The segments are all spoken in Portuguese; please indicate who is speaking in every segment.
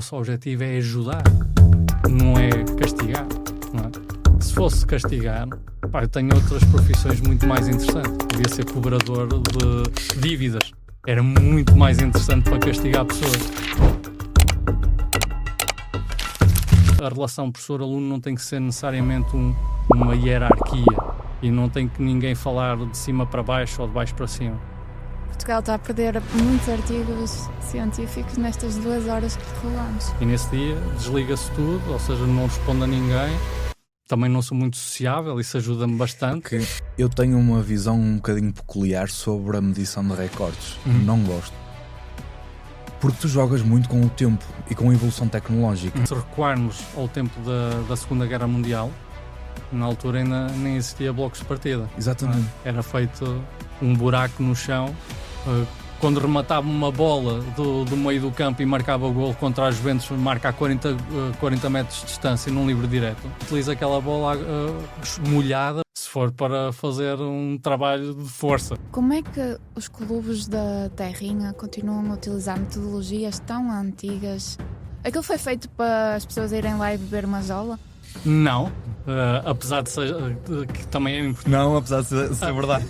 Speaker 1: nosso objetivo é ajudar, não é castigar, não é? Se fosse castigar, eu tenho outras profissões muito mais interessantes. Podia ser cobrador de dívidas. Era muito mais interessante para castigar pessoas. A relação professor-aluno não tem que ser necessariamente uma hierarquia e não tem que ninguém falar de cima para baixo ou de baixo para cima.
Speaker 2: Portugal está a perder muitos artigos científicos nestas 2 horas que derrubamos.
Speaker 1: E nesse dia desliga-se tudo, ou seja, não responde a ninguém. Também não sou muito sociável, isso ajuda-me bastante.
Speaker 3: Okay. Eu tenho uma visão um bocadinho peculiar sobre a medição de recordes. Não gosto. Porque tu jogas muito com o tempo e com a evolução tecnológica.
Speaker 1: Se recuarmos ao tempo da Segunda Guerra Mundial, na altura ainda nem existia blocos de partida.
Speaker 3: Exatamente.
Speaker 1: Era feito um buraco no chão. Quando rematava uma bola do meio do campo e marcava o golo contra a Juventus, marca a 40 metros de distância num livre direto. Utiliza aquela bola molhada se for para fazer um trabalho de força.
Speaker 2: Como é que os clubes da Terrinha continuam a utilizar metodologias tão antigas? Aquilo foi feito para as pessoas irem lá e beber uma jola?
Speaker 1: Não, apesar de ser, que também é importante.
Speaker 3: Não, apesar de ser verdade.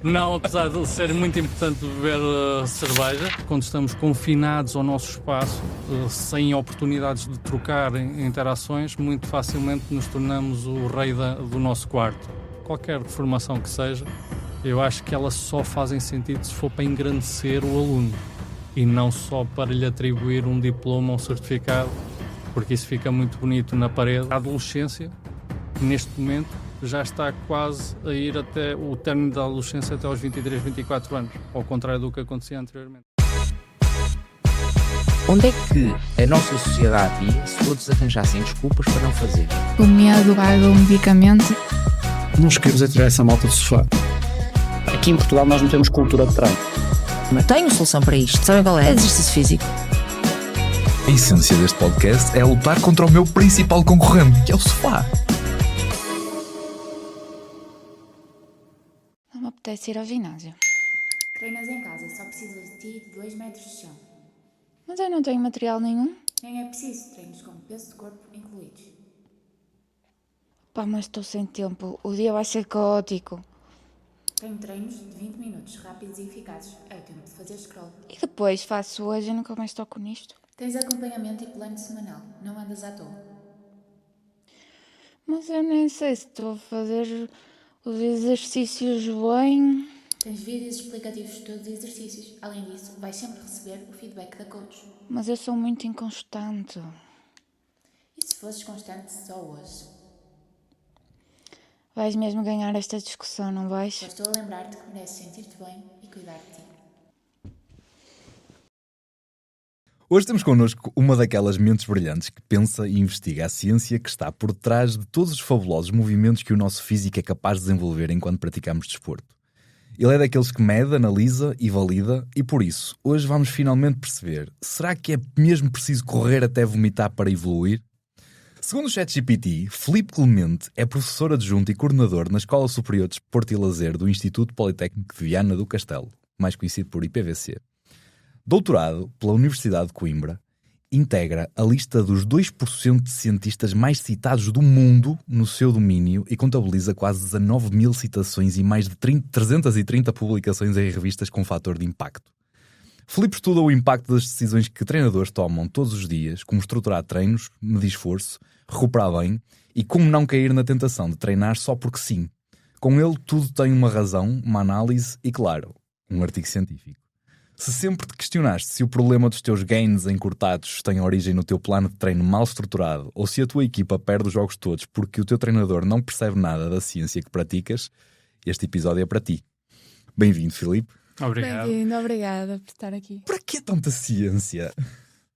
Speaker 1: Não, apesar de ser muito importante beber cerveja, quando estamos confinados ao nosso espaço, sem oportunidades de trocar interações, muito facilmente nos tornamos o rei do nosso quarto. Qualquer formação que seja, eu acho que elas só fazem sentido se for para engrandecer o aluno e não só para lhe atribuir um diploma ou um certificado, porque isso fica muito bonito na parede. A adolescência, neste momento, já está quase a ir até o término da adolescência até aos 23, 24 anos, ao contrário do que acontecia anteriormente.
Speaker 4: Onde é que a nossa sociedade ia se todos arranjassem desculpas para não fazer?
Speaker 2: O medo do medicamento.
Speaker 5: Nós queremos é tirar essa malta do sofá.
Speaker 6: Aqui em Portugal nós não temos cultura de treino.
Speaker 7: Mas tenho solução para isto. Sabem qual é? Exercício físico.
Speaker 3: A essência deste podcast é lutar contra o meu principal concorrente, que é o sofá.
Speaker 2: Não me apetece ir ao ginásio.
Speaker 8: Treinas em casa, só precisas de ti de 2 metros de chão.
Speaker 2: Mas eu não tenho material nenhum.
Speaker 8: Nem é preciso, treinos com peso de corpo incluídos.
Speaker 2: Pá, mas estou sem tempo. O dia vai ser caótico.
Speaker 8: Tenho treinos de 20 minutos, rápidos e eficazes. É o tempo de fazer scroll.
Speaker 2: E depois faço hoje e nunca mais toco nisto.
Speaker 8: Tens acompanhamento e plano semanal. Não andas à toa.
Speaker 2: Mas eu nem sei se estou a fazer os exercícios bem.
Speaker 8: Tens vídeos explicativos de todos os exercícios. Além disso, vais sempre receber o feedback da coach.
Speaker 2: Mas eu sou muito inconstante.
Speaker 8: E se fosses constante só hoje?
Speaker 2: Vais mesmo ganhar esta discussão, não vais?
Speaker 8: Só estou a lembrar-te que mereces sentir-te bem e cuidar de ti.
Speaker 3: Hoje temos connosco uma daquelas mentes brilhantes que pensa e investiga a ciência que está por detrás de todos os fabulosos movimentos que o nosso físico é capaz de desenvolver enquanto praticamos desporto. Ele é daqueles que mede, analisa e valida e por isso, hoje vamos finalmente perceber, será que é mesmo preciso correr até vomitar para evoluir? Segundo o ChatGPT, Filipe Clemente é professor adjunto e coordenador na Escola Superior de Desporto e Lazer do Instituto Politécnico de Viana do Castelo, mais conhecido por IPVC. Doutorado pela Universidade de Coimbra, integra a lista dos 2% de cientistas mais citados do mundo no seu domínio e contabiliza quase 19 mil citações e mais de 330 publicações em revistas com fator de impacto. Filipe estuda o impacto das decisões que treinadores tomam todos os dias, como estruturar treinos, medir esforço, recuperar bem e como não cair na tentação de treinar só porque sim. Com ele tudo tem uma razão, uma análise e, claro, um artigo científico. Se sempre te questionaste se o problema dos teus gains encurtados tem origem no teu plano de treino mal estruturado ou se a tua equipa perde os jogos todos porque o teu treinador não percebe nada da ciência que praticas, este episódio é para ti. Bem-vindo, Filipe.
Speaker 1: Obrigado.
Speaker 2: Bem-vindo, obrigada por estar aqui.
Speaker 3: Para que tanta ciência?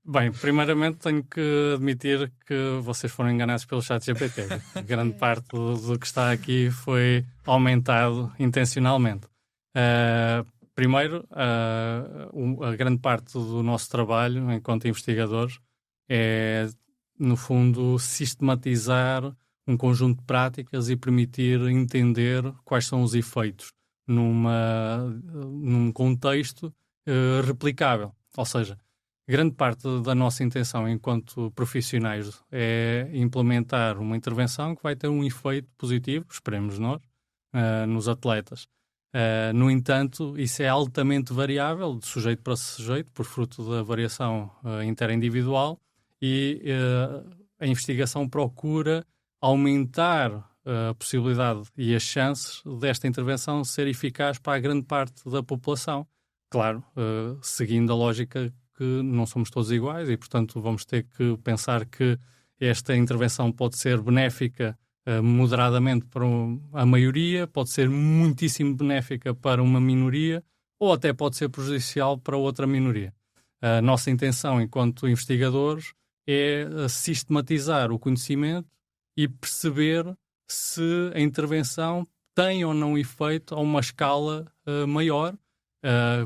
Speaker 1: Bem, primeiramente tenho que admitir que vocês foram enganados pelo ChatGPT. Grande parte do que está aqui foi aumentado intencionalmente. Primeiro, a grande parte do nosso trabalho enquanto investigadores é, no fundo, sistematizar um conjunto de práticas e permitir entender quais são os efeitos num contexto replicável. Ou seja, grande parte da nossa intenção enquanto profissionais é implementar uma intervenção que vai ter um efeito positivo, esperemos nós, nos atletas. No entanto, isso é altamente variável, de sujeito para sujeito, por fruto da variação interindividual, e a investigação procura aumentar a possibilidade e as chances desta intervenção ser eficaz para a grande parte da população. Claro, seguindo a lógica que não somos todos iguais e, portanto, vamos ter que pensar que esta intervenção pode ser benéfica moderadamente para a maioria, pode ser muitíssimo benéfica para uma minoria ou até pode ser prejudicial para outra minoria. A nossa intenção enquanto investigadores é sistematizar o conhecimento e perceber se a intervenção tem ou não efeito a uma escala maior,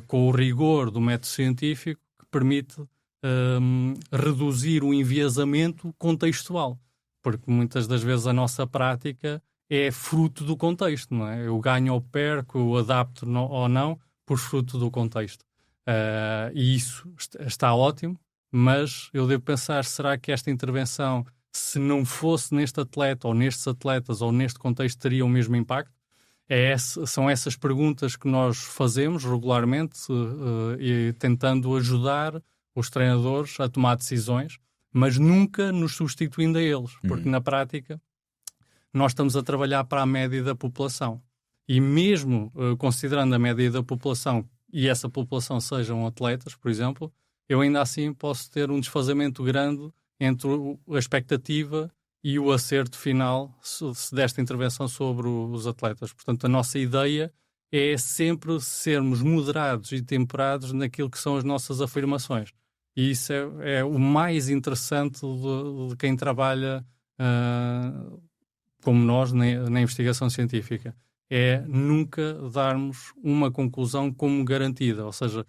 Speaker 1: com o rigor do método científico que permite reduzir o enviesamento contextual. Porque muitas das vezes a nossa prática é fruto do contexto, não é? Eu ganho ou perco, eu adapto ou não, por fruto do contexto. E isso está ótimo, mas eu devo pensar, será que esta intervenção, se não fosse neste atleta, ou nestes atletas, ou neste contexto, teria o mesmo impacto? São essas perguntas que nós fazemos regularmente e tentando ajudar os treinadores a tomar decisões, mas nunca nos substituindo a eles, porque na prática nós estamos a trabalhar para a média da população. E mesmo considerando a média da população e essa população sejam atletas, por exemplo, eu ainda assim posso ter um desfazamento grande entre a expectativa e o acerto final desta intervenção sobre os atletas. Portanto, a nossa ideia é sempre sermos moderados e temperados naquilo que são as nossas afirmações. E isso é o mais interessante de quem trabalha como nós na investigação científica. É nunca darmos uma conclusão como garantida, ou seja,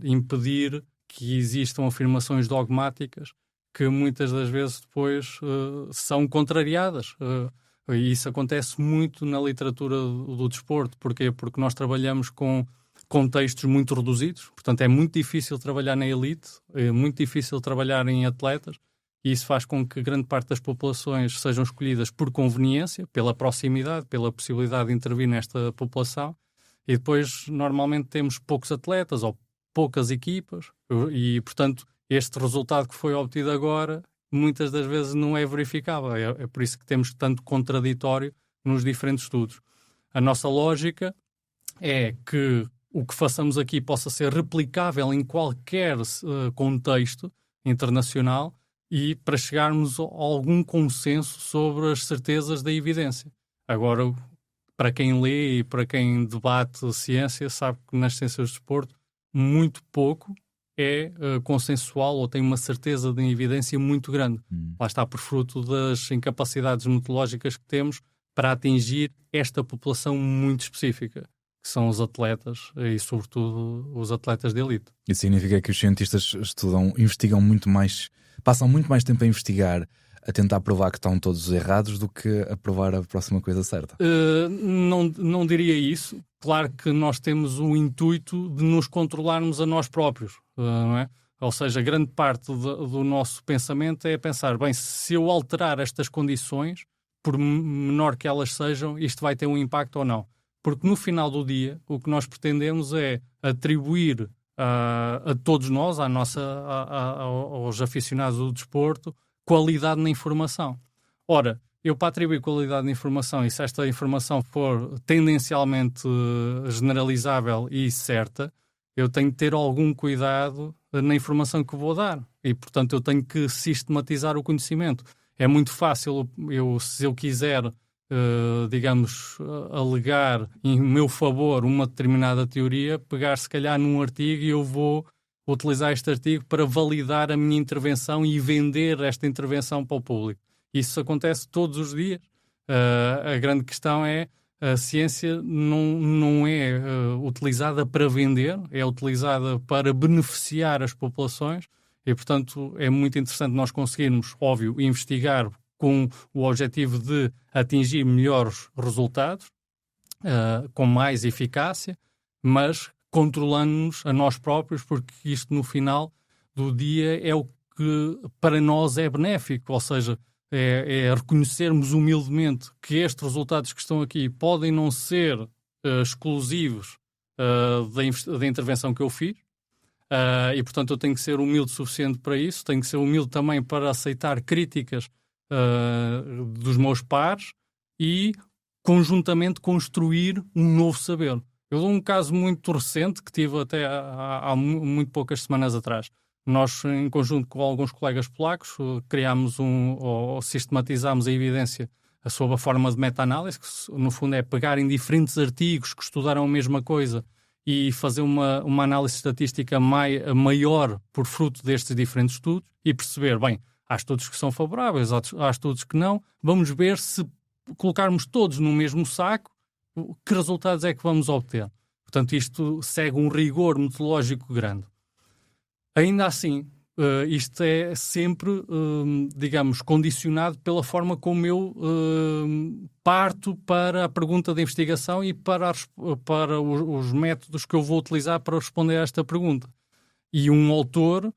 Speaker 1: impedir que existam afirmações dogmáticas que muitas das vezes depois são contrariadas. E isso acontece muito na literatura do desporto. Porquê? Porque nós trabalhamos com contextos muito reduzidos, portanto é muito difícil trabalhar na elite, é muito difícil trabalhar em atletas, e isso faz com que grande parte das populações sejam escolhidas por conveniência, pela proximidade, pela possibilidade de intervir nesta população, e depois normalmente temos poucos atletas ou poucas equipas, e portanto este resultado que foi obtido agora muitas das vezes não é verificável, é por isso que temos tanto contraditório nos diferentes estudos. A nossa lógica é que o que façamos aqui possa ser replicável em qualquer contexto internacional e para chegarmos a algum consenso sobre as certezas da evidência. Agora, para quem lê e para quem debate ciência, sabe que nas ciências do desporto muito pouco é consensual ou tem uma certeza de evidência muito grande. Lá está por fruto das incapacidades metodológicas que temos para atingir esta população muito específica, que são os atletas e, sobretudo, os atletas de elite.
Speaker 3: Isso significa que os cientistas investigam muito mais, passam muito mais tempo a investigar, a tentar provar que estão todos errados do que a provar a próxima coisa certa?
Speaker 1: Não diria isso. Claro que nós temos o intuito de nos controlarmos a nós próprios, não é? Ou seja, grande parte do nosso pensamento é pensar, bem, se eu alterar estas condições, por menor que elas sejam, isto vai ter um impacto ou não. Porque no final do dia, o que nós pretendemos é atribuir a todos nós, aos aficionados do desporto, qualidade na informação. Ora, eu para atribuir qualidade na informação, e se esta informação for tendencialmente generalizável e certa, eu tenho que ter algum cuidado na informação que vou dar. E, portanto, eu tenho que sistematizar o conhecimento. É muito fácil, se eu quiser, alegar em meu favor uma determinada teoria, pegar se calhar num artigo e eu vou utilizar este artigo para validar a minha intervenção e vender esta intervenção para o público. Isso acontece todos os dias. A grande questão é a ciência não é utilizada para vender, é utilizada para beneficiar as populações e, portanto, é muito interessante nós conseguirmos, óbvio, investigar com o objetivo de atingir melhores resultados, com mais eficácia, mas controlando-nos a nós próprios, porque isto no final do dia é o que para nós é benéfico, ou seja, é reconhecermos humildemente que estes resultados que estão aqui podem não ser exclusivos da intervenção que eu fiz, e portanto eu tenho que ser humilde o suficiente para isso, tenho que ser humilde também para aceitar críticas dos meus pares e conjuntamente construir um novo saber. Eu dou um caso muito recente que tive até há muito poucas semanas atrás. Nós, em conjunto com alguns colegas polacos, criámos ou sistematizámos a evidência sob a forma de meta-análise, que no fundo é pegar em diferentes artigos que estudaram a mesma coisa e fazer uma análise estatística maior por fruto destes diferentes estudos e perceber, bem, há estudos que são favoráveis, há estudos que não. Vamos ver se colocarmos todos no mesmo saco, que resultados é que vamos obter. Portanto, isto segue um rigor metodológico grande. Ainda assim, isto é sempre, digamos, condicionado pela forma como eu parto para a pergunta da investigação e para os métodos que eu vou utilizar para responder a esta pergunta. E um autor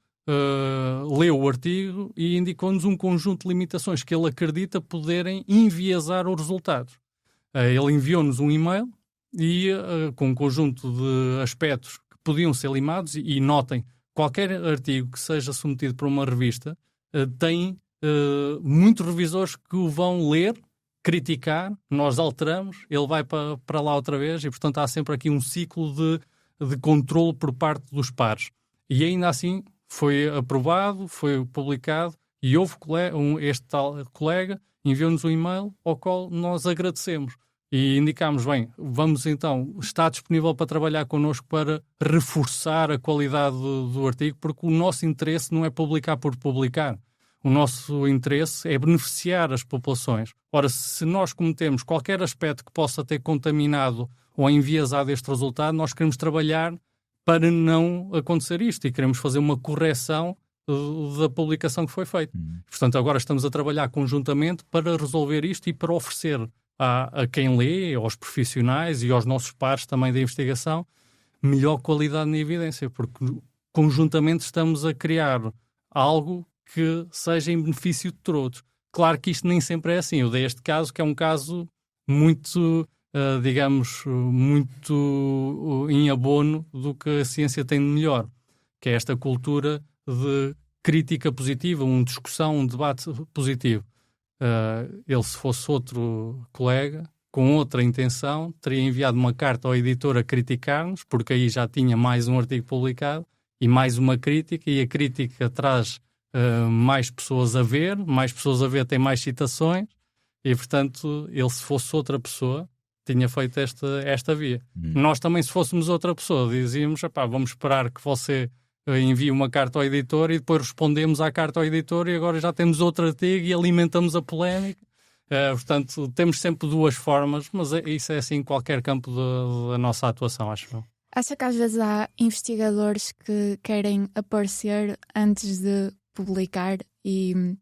Speaker 1: leu o artigo e indicou-nos um conjunto de limitações que ele acredita poderem enviesar os resultados. Ele enviou-nos um e-mail e com um conjunto de aspectos que podiam ser limados e notem, qualquer artigo que seja submetido por uma revista tem muitos revisores que o vão ler, criticar, nós alteramos, ele vai para lá outra vez e, portanto, há sempre aqui um ciclo de controle por parte dos pares. E ainda assim foi aprovado, foi publicado e houve este tal colega enviou-nos um e-mail ao qual nós agradecemos. E indicámos, bem, vamos então, está disponível para trabalhar connosco para reforçar a qualidade do artigo, porque o nosso interesse não é publicar por publicar. O nosso interesse é beneficiar as populações. Ora, se nós cometemos qualquer aspecto que possa ter contaminado ou enviesado este resultado, nós queremos trabalhar para não acontecer isto e queremos fazer uma correção da publicação que foi feita. Portanto, agora estamos a trabalhar conjuntamente para resolver isto e para oferecer a quem lê, aos profissionais e aos nossos pares também da investigação, melhor qualidade na evidência, porque conjuntamente estamos a criar algo que seja em benefício de todos. Claro que isto nem sempre é assim. Eu dei este caso, que é um caso muito, digamos, muito em abono do que a ciência tem de melhor, que é esta cultura de crítica positiva, uma discussão, um debate positivo. Ele, se fosse outro colega, com outra intenção, teria enviado uma carta ao editor a criticar-nos, porque aí já tinha mais um artigo publicado e mais uma crítica, e a crítica traz mais pessoas a ver tem mais citações, e, portanto, ele, se fosse outra pessoa, tinha feito esta via. Nós também, se fôssemos outra pessoa, dizíamos, vamos esperar que você envie uma carta ao editor e depois respondemos à carta ao editor e agora já temos outro artigo e alimentamos a polémica. Portanto, temos sempre duas formas, mas isso é assim em qualquer campo da nossa atuação, acho eu.
Speaker 2: Acha que às vezes há investigadores que querem aparecer antes de publicar e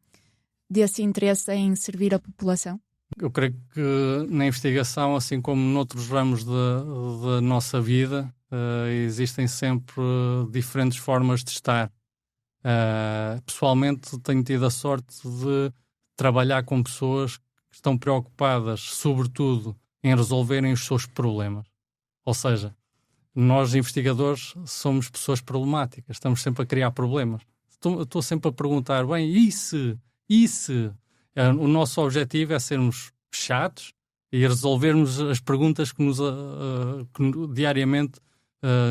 Speaker 2: desse interesse em servir a população?
Speaker 1: Eu creio que na investigação, assim como noutros ramos da nossa vida, existem sempre diferentes formas de estar. Pessoalmente, tenho tido a sorte de trabalhar com pessoas que estão preocupadas, sobretudo, em resolverem os seus problemas. Ou seja, nós, investigadores, somos pessoas problemáticas, estamos sempre a criar problemas. Estou sempre a perguntar, bem, e se? O nosso objetivo é sermos chatos e resolvermos as perguntas que diariamente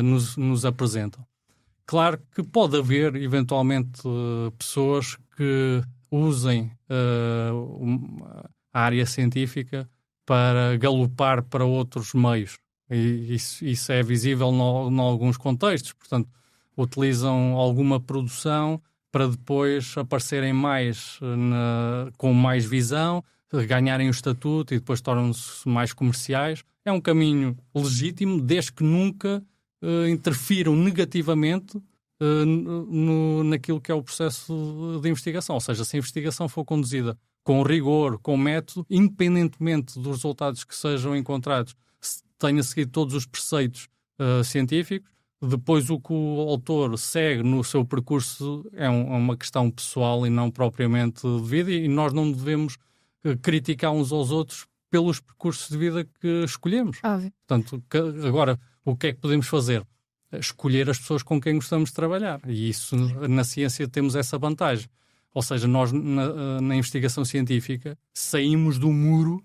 Speaker 1: nos apresentam. Claro que pode haver, eventualmente, pessoas que usem a área científica para galopar para outros meios. E isso é visível em alguns contextos. Portanto, utilizam alguma produção para depois aparecerem mais com mais visão, ganharem o estatuto e depois tornam-se mais comerciais. É um caminho legítimo, desde que nunca interfiram negativamente naquilo que é o processo de investigação. Ou seja, se a investigação for conduzida com rigor, com método, independentemente dos resultados que sejam encontrados, se tenha seguido todos os preceitos científicos, Depois o que o autor segue no seu percurso é uma questão pessoal e não propriamente de vida, e nós não devemos criticar uns aos outros pelos percursos de vida que escolhemos.
Speaker 2: Óbvio.
Speaker 1: Portanto, agora, o que é que podemos fazer? Escolher as pessoas com quem gostamos de trabalhar. E isso, na ciência, temos essa vantagem. Ou seja, nós, na investigação científica, saímos do muro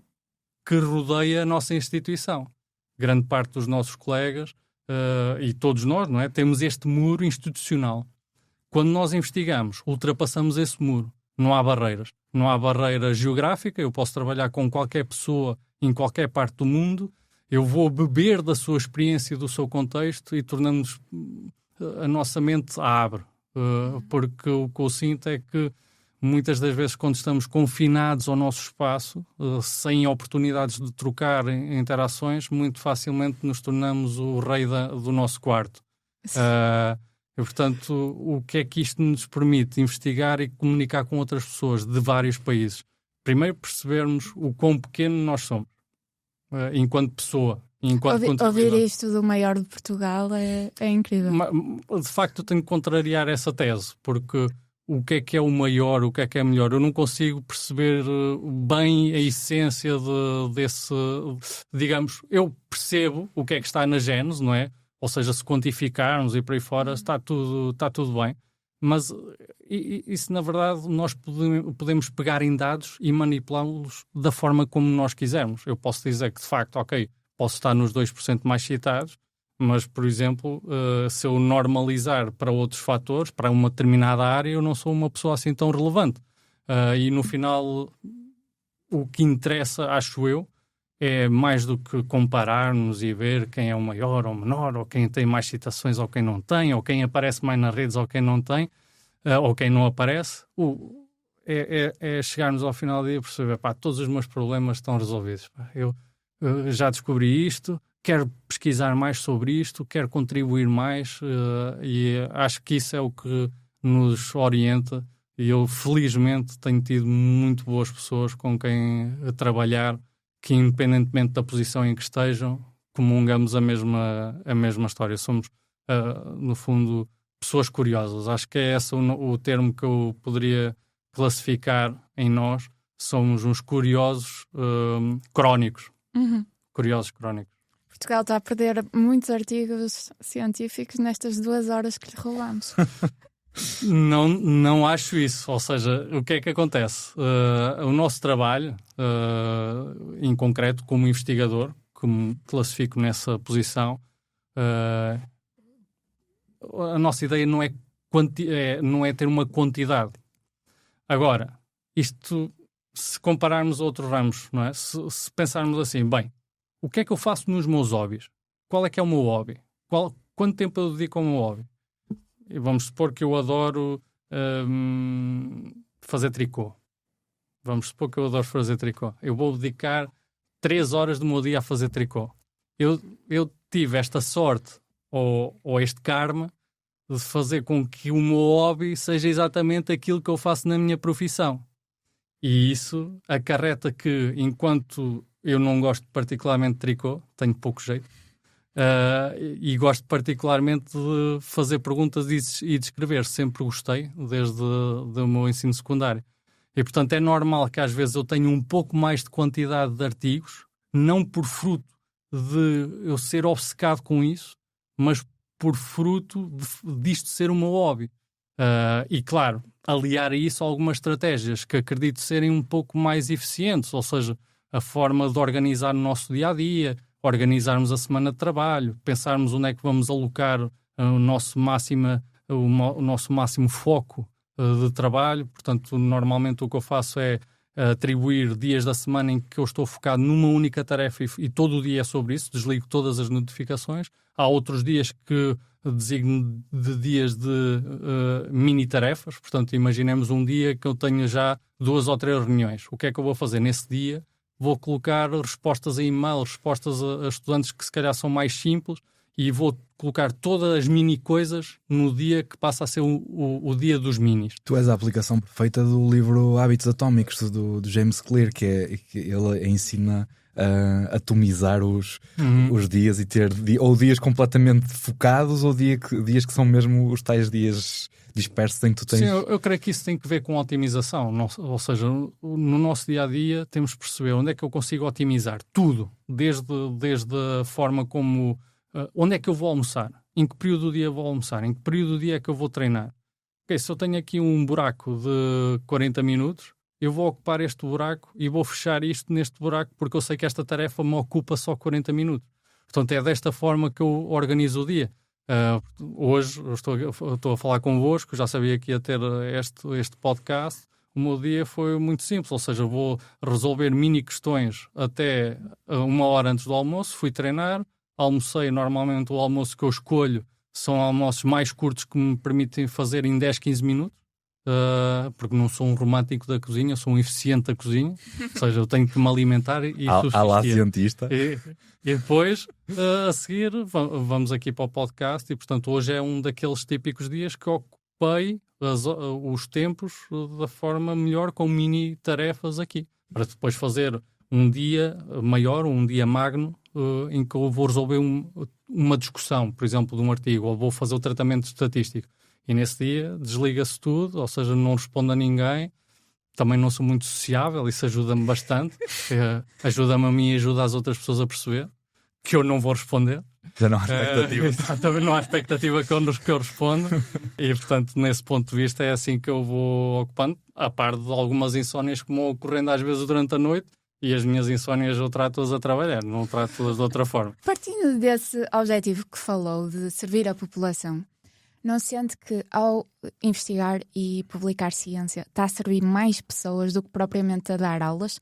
Speaker 1: que rodeia a nossa instituição. Grande parte dos nossos colegas, e todos nós, não é? Temos este muro institucional. Quando nós investigamos, ultrapassamos esse muro. Não há barreiras. Não há barreira geográfica. Eu posso trabalhar com qualquer pessoa em qualquer parte do mundo. Eu vou beber da sua experiência e do seu contexto e tornamos a nossa mente abre. Porque o que eu sinto é que muitas das vezes, quando estamos confinados ao nosso espaço, sem oportunidades de trocar interações, muito facilmente nos tornamos o rei do nosso quarto. E, portanto, o que é que isto nos permite? Investigar e comunicar com outras pessoas de vários países. Primeiro, percebermos o quão pequeno nós somos, enquanto pessoa.
Speaker 2: Ouvir isto do maior de Portugal é incrível.
Speaker 1: De facto, eu tenho que contrariar essa tese, porque o que é o maior, o que é melhor? Eu não consigo perceber bem a essência desse... Digamos, eu percebo o que é que está na gênese, não é? Ou seja, se quantificarmos e por aí fora, está tudo bem. Mas isso, na verdade, nós podemos pegar em dados e manipulá-los da forma como nós quisermos. Eu posso dizer que, de facto, ok, posso estar nos 2% mais citados, mas, por exemplo, se eu normalizar para outros fatores, para uma determinada área, eu não sou uma pessoa assim tão relevante. E, no final, o que interessa, acho eu, é mais do que compararmos e ver quem é o maior ou o menor, ou quem tem mais citações ou quem não tem, ou quem aparece mais nas redes ou quem não tem, ou quem não aparece. É chegarmos ao final do dia e perceber, todos os meus problemas estão resolvidos. Eu já descobri isto, quero pesquisar mais sobre isto, quero contribuir mais, e acho que isso é o que nos orienta. E eu, felizmente, tenho tido muito boas pessoas com quem trabalhar, que, independentemente da posição em que estejam, comungamos a mesma história. Somos, no fundo, pessoas curiosas. Acho que é esse o termo que eu poderia classificar em nós. Somos uns curiosos crónicos.
Speaker 2: Uhum.
Speaker 1: Curiosos crónicos.
Speaker 2: Portugal está a perder muitos artigos científicos nestas 2 horas que lhe roubamos.
Speaker 1: Não acho isso. Ou seja, o que é que acontece? O nosso trabalho, em concreto, como investigador, que me classifico nessa posição, a nossa ideia não é ter uma quantidade. Agora, isto, se compararmos a outros ramos, não é? Se pensarmos assim, bem, o que é que eu faço nos meus hobbies? Qual é que é o meu hobby? Quanto tempo eu dedico ao meu hobby? E vamos supor que eu adoro fazer tricô. Vamos supor que eu adoro fazer tricô. Eu vou dedicar 3 horas do meu dia a fazer tricô. Eu tive esta sorte ou este karma de fazer com que o meu hobby seja exatamente aquilo que eu faço na minha profissão. E isso acarreta que, enquanto eu não gosto particularmente de tricô, tenho pouco jeito, e gosto particularmente de fazer perguntas e de escrever. Sempre gostei, desde o meu ensino secundário. E, portanto, é normal que às vezes eu tenha um pouco mais de quantidade de artigos, não por fruto de eu ser obcecado com isso, mas por fruto disto ser o meu hobby. E, claro, aliar a isso algumas estratégias que acredito serem um pouco mais eficientes, ou seja, a forma de organizar o nosso dia-a-dia, organizarmos a semana de trabalho, pensarmos onde é que vamos alocar o nosso máximo foco de trabalho. Portanto, normalmente o que eu faço é atribuir dias da semana em que eu estou focado numa única tarefa e todo o dia é sobre isso, desligo todas as notificações. Há outros dias que designo de dias de mini-tarefas. Portanto, imaginemos um dia que eu tenho já 2 ou 3 reuniões. O que é que eu vou fazer nesse dia? Vou colocar respostas a e-mail, respostas a estudantes que se calhar são mais simples e vou colocar todas as mini coisas no dia que passa a ser o dia dos minis.
Speaker 3: Tu és a aplicação perfeita do livro Hábitos Atómicos do James Clear, que ele ensina a atomizar os dias e ter ou dias completamente focados ou dias que são mesmo os tais dias dispersos em que tu tens...
Speaker 1: Sim, eu creio que isso tem que ver com otimização. Ou seja, no nosso dia-a-dia temos que perceber onde é que eu consigo otimizar tudo, desde a forma como... onde é que eu vou almoçar? Em que período do dia vou almoçar? Em que período do dia é que eu vou treinar? Okay, se eu tenho aqui um buraco de 40 minutos, eu vou ocupar este buraco e vou fechar isto neste buraco porque eu sei que esta tarefa me ocupa só 40 minutos. Portanto, é desta forma que eu organizo o dia. Hoje eu estou a falar convosco, já sabia que ia ter este podcast. O meu dia foi muito simples, ou seja, vou resolver mini questões até 1 hora antes do almoço, fui treinar, almocei. Normalmente o almoço que eu escolho são almoços mais curtos que me permitem fazer em 10, 15 minutos, porque não sou um romântico da cozinha, sou um eficiente da cozinha, ou seja, eu tenho que me alimentar e
Speaker 3: à lá cientista.
Speaker 1: E depois, a seguir, vamos aqui para o podcast e, portanto, hoje é um daqueles típicos dias que ocupei os tempos da forma melhor com mini tarefas aqui, para depois fazer um dia maior, um dia magno, em que eu vou resolver uma discussão, por exemplo, de um artigo, ou vou fazer o tratamento estatístico. E nesse dia desliga-se tudo, ou seja, não respondo a ninguém. Também não sou muito sociável, isso ajuda-me bastante. Ajuda-me a mim e ajuda as outras pessoas a perceber que eu não vou responder.
Speaker 3: Já não há expectativa.
Speaker 1: Também não há expectativa que eu responda. E, portanto, nesse ponto de vista é assim que eu vou ocupando, a par de algumas insónias que vão ocorrendo às vezes durante a noite. E as minhas insónias eu trato-as a trabalhar, não trato-as de outra forma.
Speaker 2: Partindo desse objetivo que falou de servir a população, não sente que ao investigar e publicar ciência está a servir mais pessoas do que propriamente a dar aulas?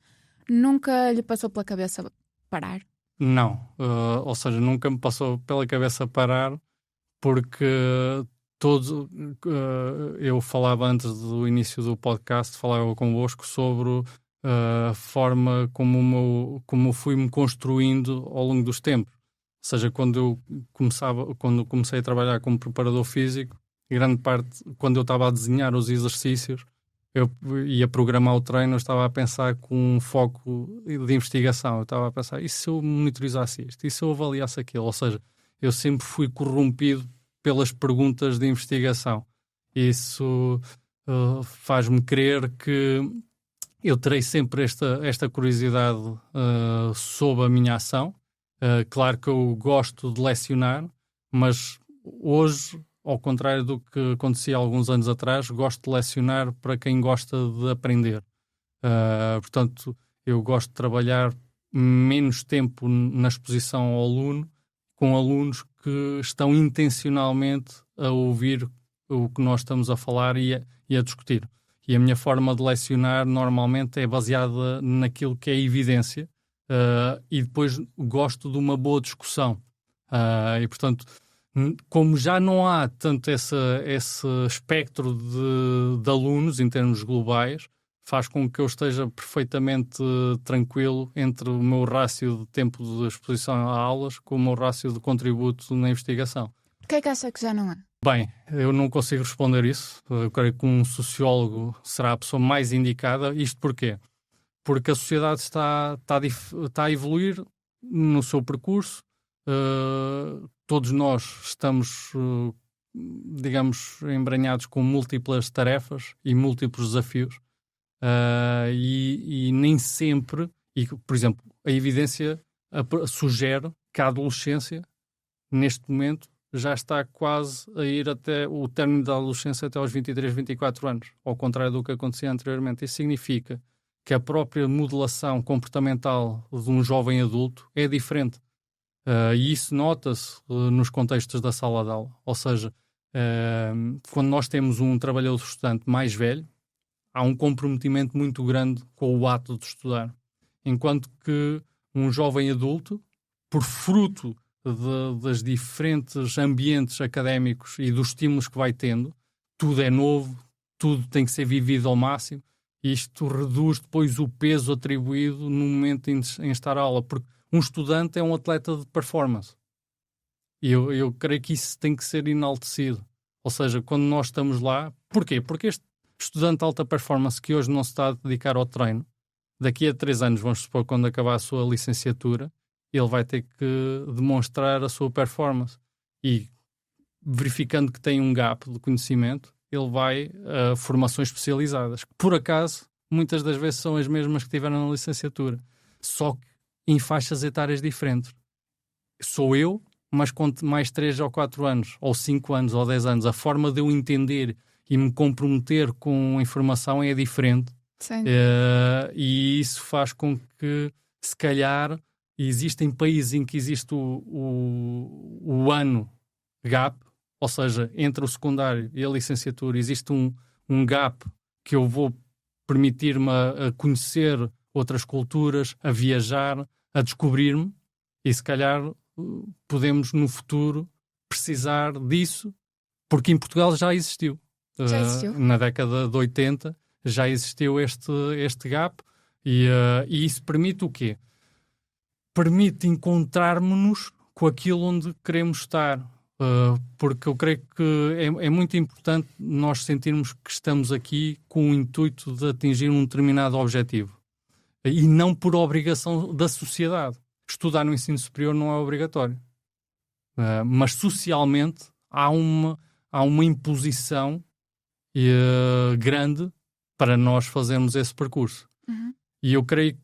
Speaker 2: Nunca lhe passou pela cabeça parar?
Speaker 1: Não, ou seja, nunca me passou pela cabeça parar, porque eu falava antes do início do podcast, falava convosco sobre a forma como eu fui-me construindo ao longo dos tempos. Ou seja, quando comecei a trabalhar como preparador físico, grande parte, quando eu estava a desenhar os exercícios, eu ia programar o treino, eu estava a pensar com um foco de investigação. Eu estava a pensar, e se eu monitorizasse isto? E se eu avaliasse aquilo? Ou seja, eu sempre fui corrompido pelas perguntas de investigação. Isso faz-me crer que eu terei sempre esta curiosidade sobre a minha ação. Claro que eu gosto de lecionar, mas hoje, ao contrário do que acontecia alguns anos atrás, gosto de lecionar para quem gosta de aprender. Portanto, eu gosto de trabalhar menos tempo na exposição ao aluno, com alunos que estão intencionalmente a ouvir o que nós estamos a falar e a discutir. E a minha forma de lecionar normalmente é baseada naquilo que é evidência, e depois gosto de uma boa discussão. E, portanto, como já não há tanto esse espectro de alunos em termos globais, faz com que eu esteja perfeitamente tranquilo entre o meu rácio de tempo de exposição a aulas com o meu rácio de contributo na investigação.
Speaker 2: Por que é que acha que já não é?
Speaker 1: Bem, eu não consigo responder isso. Eu creio que um sociólogo será a pessoa mais indicada. Isto porquê? Porque a sociedade está a evoluir no seu percurso. Todos nós estamos, digamos, embranhados com múltiplas tarefas e múltiplos desafios. E nem sempre, por exemplo, a evidência sugere que a adolescência, neste momento, já está quase a ir até o término da adolescência até aos 23, 24 anos, ao contrário do que acontecia anteriormente. Isso significa que a própria modelação comportamental de um jovem adulto é diferente. E isso nota-se nos contextos da sala de aula. Ou seja, quando nós temos um trabalhador estudante mais velho, há um comprometimento muito grande com o ato de estudar. Enquanto que um jovem adulto, por fruto das diferentes ambientes académicos e dos estímulos que vai tendo, tudo é novo, tudo tem que ser vivido ao máximo, e isto reduz depois o peso atribuído no momento em estar à aula, porque um estudante é um atleta de performance. E eu creio que isso tem que ser enaltecido. Ou seja, quando nós estamos lá... Porquê? Porque este estudante de alta performance que hoje não se está a dedicar ao treino, daqui a 3 anos, vamos supor, quando acabar a sua licenciatura, ele vai ter que demonstrar a sua performance. E verificando que tem um gap de conhecimento, ele vai a formações especializadas, que por acaso, muitas das vezes são as mesmas que tiveram na licenciatura, só que em faixas etárias diferentes. Sou eu, mas com mais 3 ou 4 anos, ou 5 anos, ou 10 anos, a forma de eu entender e me comprometer com a informação é diferente. E isso faz com que, se calhar, existem países em que existe o ano gap, ou seja, entre o secundário e a licenciatura, existe um gap que eu vou permitir-me a conhecer outras culturas, a viajar, a descobrir-me, e se calhar podemos no futuro precisar disso, porque em Portugal já existiu. Na década de 80 já existiu este gap e isso permite o quê? Permite encontrarmos-nos com aquilo onde queremos estar, porque eu creio que é muito importante nós sentirmos que estamos aqui com o intuito de atingir um determinado objetivo e não por obrigação da sociedade. Estudar no ensino superior não é obrigatório, mas socialmente há uma imposição grande para nós fazermos esse percurso. E eu creio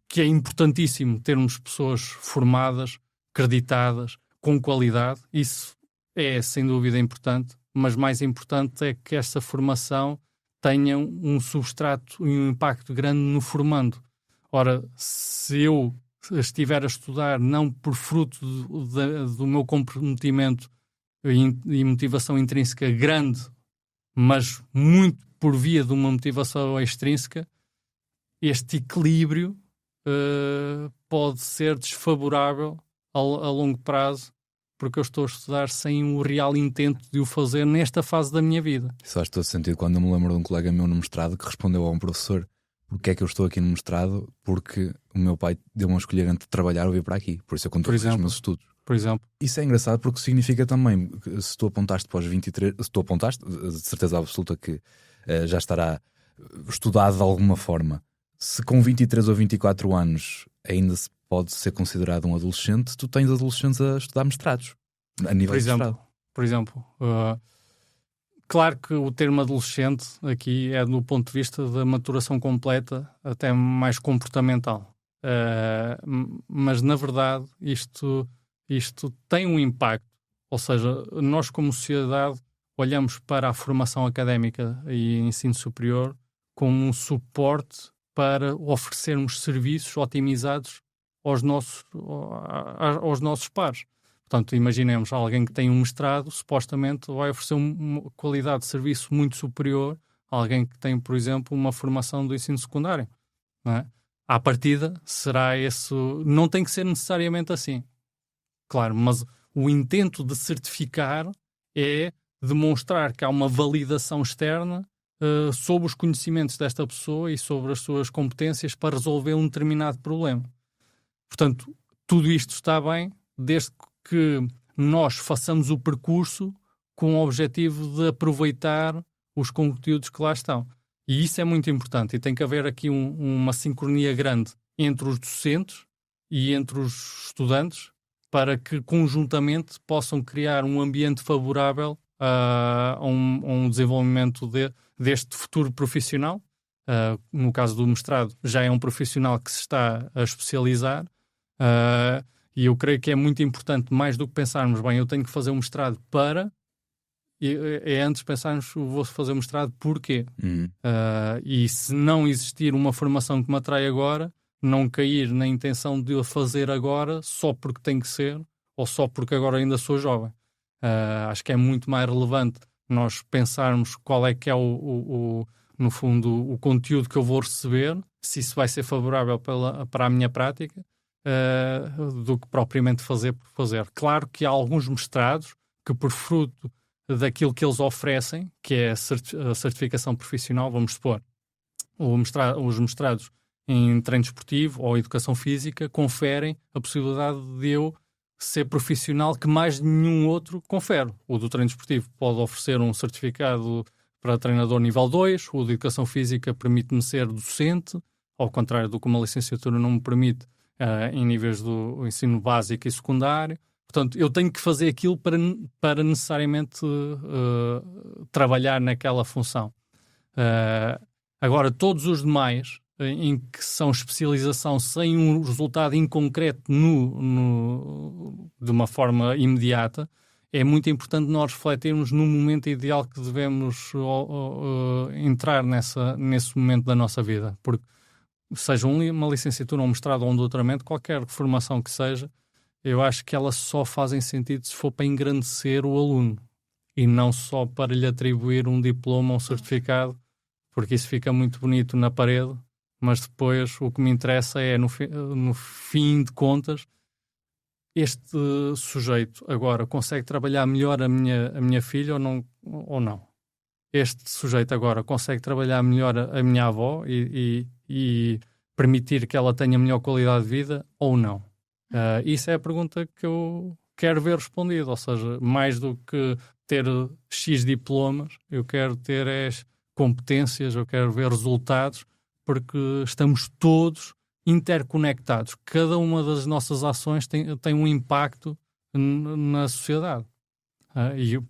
Speaker 1: que é importantíssimo termos pessoas formadas, acreditadas, com qualidade. Isso é, sem dúvida, importante, mas mais importante é que essa formação tenha um substrato e um impacto grande no formando. Ora, se eu estiver a estudar não por fruto do meu comprometimento e motivação intrínseca grande, mas muito por via de uma motivação extrínseca, este equilíbrio pode ser desfavorável a longo prazo, porque eu estou a estudar sem o real intento de o fazer nesta fase da minha vida.
Speaker 3: Isso faz todo sentido. Quando eu me lembro de um colega meu no mestrado que respondeu a um professor: porque é que eu estou aqui no mestrado? Porque o meu pai deu-me a escolher entre trabalhar ou vir para aqui, por isso eu continuo os meus estudos.
Speaker 1: Por exemplo.
Speaker 3: Isso é engraçado porque significa também que se tu apontaste para os 23, se tu apontaste, de certeza absoluta que já estará estudado de alguma forma. Se com 23 ou 24 anos ainda se pode ser considerado um adolescente, tu tens adolescentes a estudar mestrados, a nível de mestrado.
Speaker 1: Por exemplo, claro que o termo adolescente aqui é do ponto de vista da maturação completa, até mais comportamental. Mas na verdade isto tem um impacto, ou seja, nós como sociedade olhamos para a formação académica e ensino superior como um suporte para oferecermos serviços otimizados aos nossos pares. Portanto, imaginemos alguém que tem um mestrado, supostamente vai oferecer uma qualidade de serviço muito superior a alguém que tem, por exemplo, uma formação do ensino secundário. Não é? À partida, será esse... Não tem que ser necessariamente assim. Claro, mas o intento de certificar é demonstrar que há uma validação externa sobre os conhecimentos desta pessoa e sobre as suas competências para resolver um determinado problema. Portanto, tudo isto está bem desde que nós façamos o percurso com o objetivo de aproveitar os conteúdos que lá estão. E isso é muito importante. E tem que haver aqui uma sincronia grande entre os docentes e entre os estudantes para que conjuntamente possam criar um ambiente favorável a um desenvolvimento deste futuro profissional. No caso do mestrado, já é um profissional que se está a especializar. E eu creio que é muito importante, mais do que pensarmos, bem, eu tenho que fazer um mestrado para... É antes pensarmos, vou fazer um mestrado porquê. E se não existir uma formação que me atrai agora, não cair na intenção de eu fazer agora só porque tem que ser, ou só porque agora ainda sou jovem. Acho que é muito mais relevante nós pensarmos qual é que é no fundo, o conteúdo que eu vou receber, se isso vai ser favorável para a minha prática, do que propriamente fazer por fazer. Claro que há alguns mestrados que, por fruto daquilo que eles oferecem, que é a certificação profissional, vamos supor, os mestrados em treino desportivo ou educação física, conferem a possibilidade de eu ser profissional que mais nenhum outro confere. O do treino desportivo pode oferecer um certificado para treinador nível 2, o de educação física permite-me ser docente, ao contrário do que uma licenciatura não me permite em níveis do ensino básico e secundário. Portanto, eu tenho que fazer aquilo para necessariamente trabalhar naquela função. Agora, todos os demais, em que são especialização sem um resultado em concreto de uma forma imediata, é muito importante nós refletirmos no momento ideal que devemos entrar nesse momento da nossa vida. Porque, seja uma licenciatura, um mestrado ou um doutoramento, qualquer formação que seja, eu acho que elas só fazem sentido se for para engrandecer o aluno e não só para lhe atribuir um diploma ou um certificado, porque isso fica muito bonito na parede, mas depois o que me interessa é, no fim de contas, este sujeito agora consegue trabalhar melhor a minha filha ou não? Este sujeito agora consegue trabalhar melhor a minha avó e permitir que ela tenha melhor qualidade de vida ou não? Isso é a pergunta que eu quero ver respondida, ou seja, mais do que ter X diplomas, eu quero ter competências, eu quero ver resultados, porque estamos todos interconectados. Cada uma das nossas ações tem um impacto na sociedade.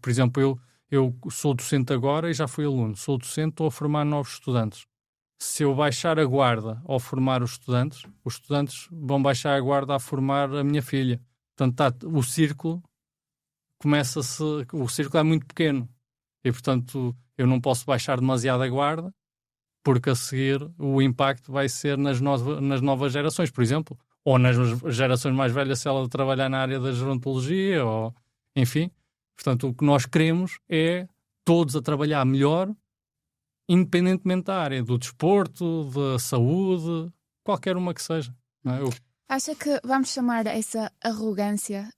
Speaker 1: Por exemplo, eu sou docente agora e já fui aluno. Sou docente, estou a formar novos estudantes. Se eu baixar a guarda ao formar os estudantes vão baixar a guarda a formar a minha filha. Portanto, o círculo é muito pequeno. E, portanto, eu não posso baixar demasiado a guarda, porque a seguir o impacto vai ser nas novas gerações, por exemplo, ou nas gerações mais velhas se ela trabalhar na área da gerontologia, ou enfim. Portanto, o que nós queremos é todos a trabalhar melhor, independentemente da área, do desporto, da saúde, qualquer uma que seja. Não é?
Speaker 2: Acha que vamos chamar essa arrogância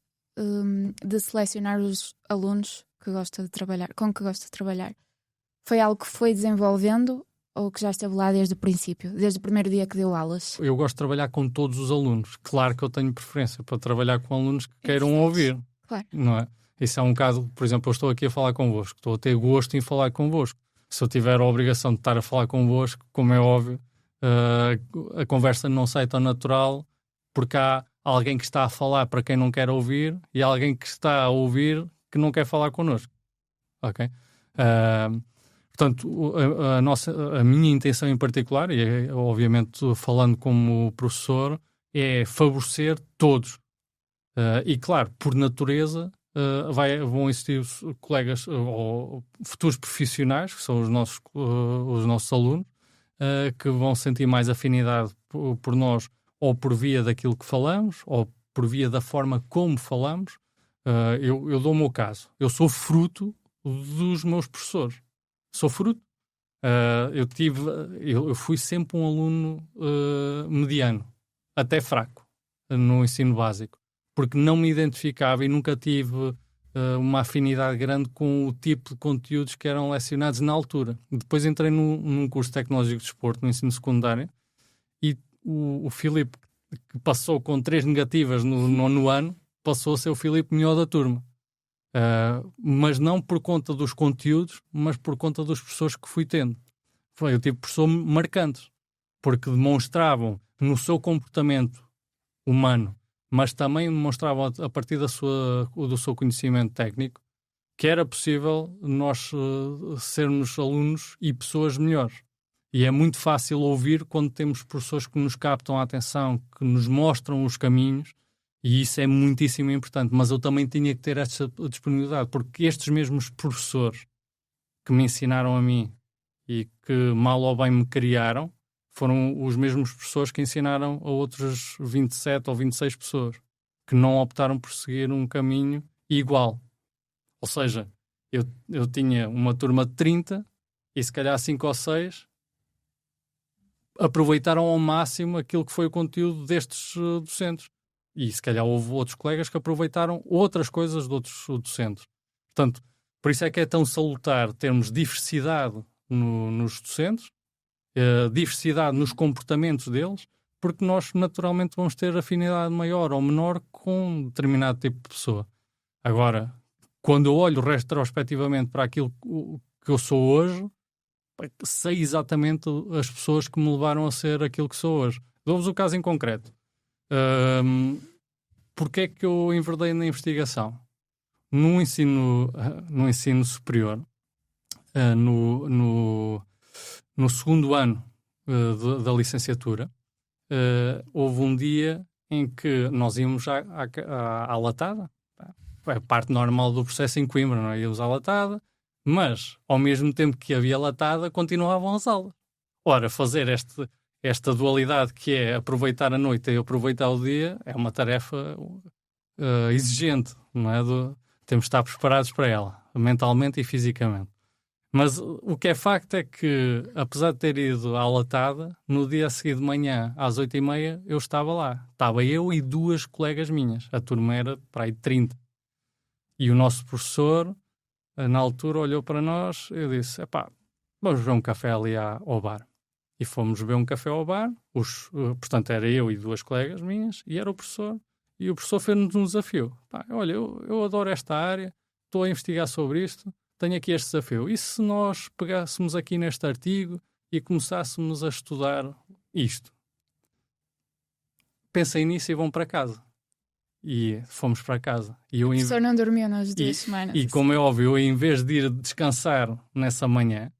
Speaker 2: de selecionar os alunos com que gosta de trabalhar? Foi algo que foi desenvolvendo ou que já esteve lá desde o princípio, desde o primeiro dia que deu aulas?
Speaker 1: Eu gosto de trabalhar com todos os alunos. Claro que eu tenho preferência para trabalhar com alunos que queiram ouvir.
Speaker 2: Claro.
Speaker 1: Não é? Isso é um caso, por exemplo, eu estou aqui a falar convosco, estou a ter gosto em falar convosco. Se eu tiver a obrigação de estar a falar convosco, como é óbvio, a conversa não sai tão natural, porque há alguém que está a falar para quem não quer ouvir e alguém que está a ouvir que não quer falar connosco. Ok? Portanto, a minha intenção em particular, e obviamente falando como professor, é favorecer todos. E claro, por natureza, vão existir colegas ou futuros profissionais, que são os nossos alunos, que vão sentir mais afinidade por nós, ou por via daquilo que falamos, ou por via da forma como falamos. Eu dou o meu caso. Eu sou fruto dos meus professores. Sou fruto. Eu fui sempre um aluno mediano, até fraco, no ensino básico, porque não me identificava e nunca tive uma afinidade grande com o tipo de conteúdos que eram lecionados na altura. Depois entrei num curso Tecnológico de Desporto, no ensino secundário, e o Filipe, que passou com 3 negativas no 9º ano, passou a ser o Filipe melhor da turma. Mas não por conta dos conteúdos, mas por conta dos professores que fui tendo. Eu tive professores marcantes, porque demonstravam no seu comportamento humano, mas também demonstravam a partir do seu conhecimento técnico, que era possível nós sermos alunos e pessoas melhores. E é muito fácil ouvir quando temos professores que nos captam a atenção, que nos mostram os caminhos, e isso é muitíssimo importante. Mas eu também tinha que ter esta disponibilidade, porque estes mesmos professores que me ensinaram a mim e que mal ou bem me criaram, foram os mesmos professores que ensinaram a outras 27 ou 26 pessoas, que não optaram por seguir um caminho igual. Ou seja, eu tinha uma turma de 30 e se calhar 5 ou 6 aproveitaram ao máximo aquilo que foi o conteúdo destes docentes. E se calhar houve outros colegas que aproveitaram outras coisas de outros docentes. Portanto, por isso é que é tão salutar termos diversidade nos docentes, diversidade nos comportamentos deles, porque nós naturalmente vamos ter afinidade maior ou menor com um determinado tipo de pessoa. Agora, quando eu olho retrospectivamente para aquilo que eu sou hoje, sei exatamente as pessoas que me levaram a ser aquilo que sou hoje. Dou-vos o caso em concreto. Porque é que eu enverdei na investigação? No ensino superior, no segundo ano da licenciatura, houve um dia em que nós íamos à latada. É a parte normal do processo em Coimbra, não é? Íamos à latada, mas ao mesmo tempo que havia latada, continuavam as aulas. Ora, fazer esta dualidade que é aproveitar a noite e aproveitar o dia é uma tarefa exigente, não é? Temos de estar preparados para ela, mentalmente e fisicamente. Mas o que é facto é que, apesar de ter ido à latada, no dia a seguir de manhã, às 8h30, eu estava lá. Estava eu e 2 colegas minhas. A turma era para aí 30. E o nosso professor, na altura, olhou para nós e eu disse, vamos beber um café ali ao bar. E fomos beber um café ao bar. Portanto, era eu e 2 colegas minhas e era o professor. E o professor fez-nos um desafio. Olha, eu adoro esta área, estou a investigar sobre isto, tenho aqui este desafio. E se nós pegássemos aqui neste artigo e começássemos a estudar isto? Pensem nisso e vão para casa. E fomos para casa.
Speaker 2: O professor não dormiu nas 2 semanas.
Speaker 1: E como é óbvio, eu, em vez de ir descansar nessa manhã,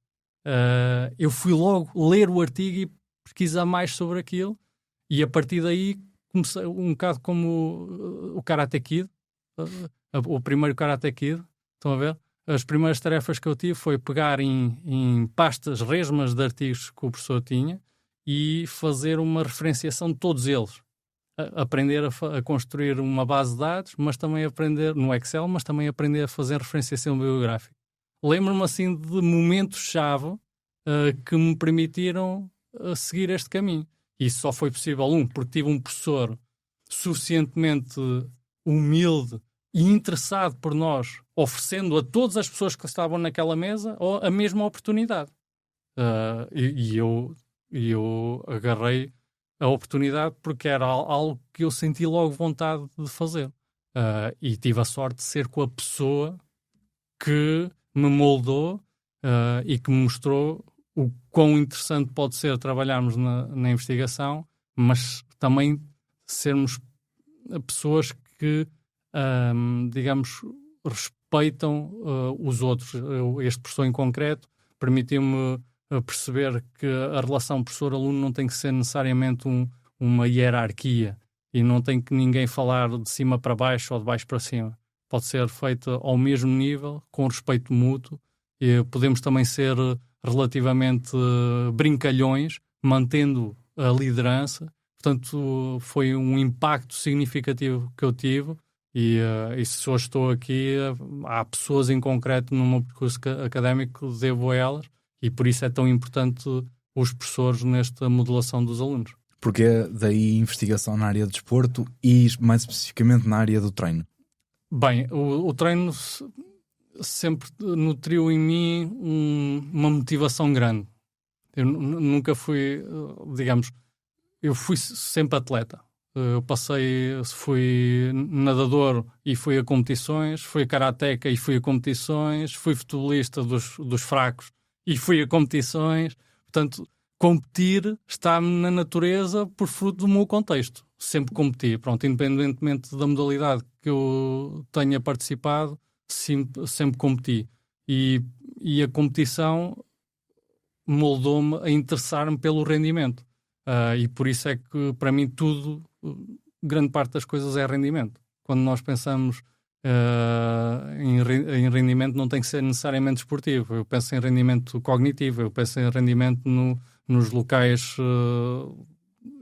Speaker 1: eu fui logo ler o artigo e pesquisar mais sobre aquilo. E a partir daí comecei um bocado como o Karate Kid, o primeiro Karate Kid. Estão a ver? As primeiras tarefas que eu tive foi pegar em pastas, resmas de artigos que o professor tinha e fazer uma referenciação de todos eles. Aprender a construir uma base de dados, mas também aprender no Excel, mas também aprender a fazer referenciação bibliográfica. Lembro-me assim de momentos-chave que me permitiram seguir este caminho. E isso só foi possível, porque tive um professor suficientemente humilde e interessado por nós, oferecendo a todas as pessoas que estavam naquela mesa a mesma oportunidade. E eu agarrei a oportunidade porque era algo que eu senti logo vontade de fazer. E tive a sorte de ser com a pessoa que me moldou e que me mostrou o quão interessante pode ser trabalharmos na investigação, mas também sermos pessoas que, digamos, respeitam os outros. Este professor em concreto permitiu-me perceber que a relação professor-aluno não tem que ser necessariamente uma hierarquia e não tem que ninguém falar de cima para baixo ou de baixo para cima. Pode ser feita ao mesmo nível, com respeito mútuo, e podemos também ser relativamente brincalhões, mantendo a liderança. Portanto, foi um impacto significativo que eu tive e se hoje estou aqui, há pessoas em concreto no meu percurso académico que devo a elas e por isso é tão importante os professores nesta modelação dos alunos.
Speaker 3: Porque daí investigação na área do desporto e mais especificamente na área do treino?
Speaker 1: Bem, o treino sempre nutriu em mim uma motivação grande. Eu nunca fui, digamos, eu fui sempre atleta. Eu fui nadador e fui a competições, fui karateca e fui a competições, fui futebolista dos fracos e fui a competições. Portanto, competir está-me na natureza por fruto do meu contexto. Sempre competi, pronto, independentemente da modalidade que eu tenha participado, sempre competi. E a competição moldou-me a interessar-me pelo rendimento. E por isso é que, para mim, grande parte das coisas é rendimento. Quando nós pensamos em rendimento, não tem que ser necessariamente esportivo. Eu penso em rendimento cognitivo, eu penso em rendimento nos locais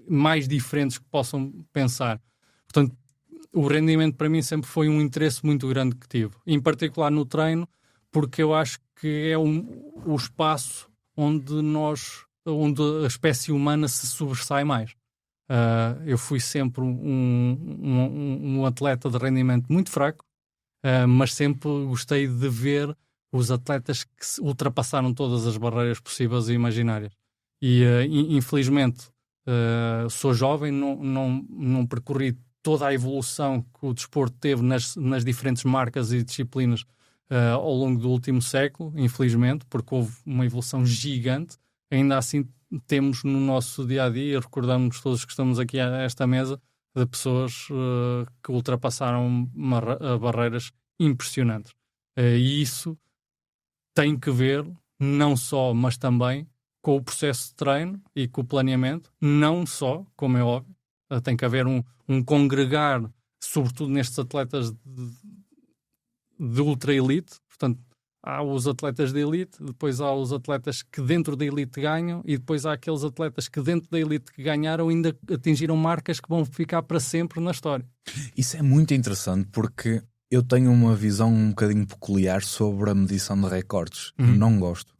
Speaker 1: mais diferentes que possam pensar. Portanto, o rendimento para mim sempre foi um interesse muito grande que tive. Em particular no treino, porque eu acho que é o espaço onde a espécie humana se sobressai mais. Eu fui sempre um atleta de rendimento muito fraco, mas sempre gostei de ver os atletas que ultrapassaram todas as barreiras possíveis e imaginárias. E infelizmente Sou jovem, não percorri toda a evolução que o desporto teve nas diferentes marcas e disciplinas ao longo do último século, infelizmente, porque houve uma evolução gigante. Ainda assim, temos no nosso dia-a-dia, recordamos todos que estamos aqui a esta mesa, de pessoas que ultrapassaram barreiras impressionantes. E isso tem que ver, não só, mas também, com o processo de treino e com o planeamento, não só, como é óbvio, tem que haver um congregar, sobretudo nestes atletas de ultra-elite. Portanto, há os atletas de elite, depois há os atletas que dentro da elite ganham, e depois há aqueles atletas que dentro da elite que ganharam ainda atingiram marcas que vão ficar para sempre na história.
Speaker 3: Isso é muito interessante, porque eu tenho uma visão um bocadinho peculiar sobre a medição de recordes. Não gosto.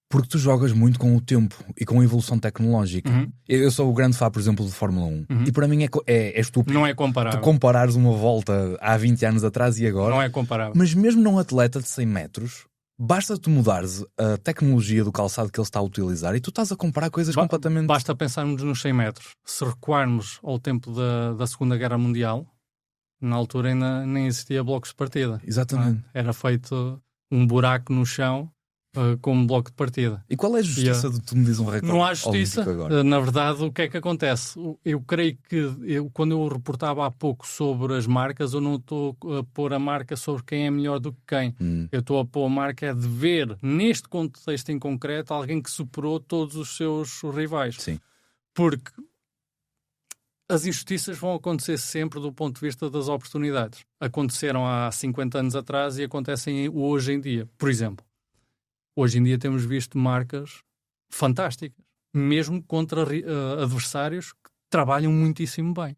Speaker 3: Porque tu jogas muito com o tempo e com a evolução tecnológica. Eu sou o grande fã, por exemplo, de Fórmula 1. E para mim é estúpido.
Speaker 1: Não é comparável.
Speaker 3: Tu comparares uma volta há 20 anos atrás e agora.
Speaker 1: Não é comparável.
Speaker 3: Mas mesmo num atleta de 100 metros, basta-te mudares a tecnologia do calçado que ele está a utilizar e tu estás a comparar coisas completamente...
Speaker 1: Basta pensarmos nos 100 metros. Se recuarmos ao tempo da Segunda Guerra Mundial, na altura ainda nem existia blocos de partida.
Speaker 3: Exatamente.
Speaker 1: Era feito um buraco no chão com um bloco de partida.
Speaker 3: E qual é a justiça de tu me dizes um recorde?
Speaker 1: Não há justiça.
Speaker 3: Agora?
Speaker 1: Na verdade, o que é que acontece? Eu creio que quando eu reportava há pouco sobre as marcas, eu não estou a pôr a marca sobre quem é melhor do que quem. Eu estou a pôr a marca de ver, neste contexto em concreto, alguém que superou todos os seus rivais.
Speaker 3: Sim.
Speaker 1: Porque as injustiças vão acontecer sempre do ponto de vista das oportunidades. Aconteceram há 50 anos atrás e acontecem hoje em dia. Por exemplo, hoje em dia temos visto marcas fantásticas, mesmo contra adversários que trabalham muitíssimo bem.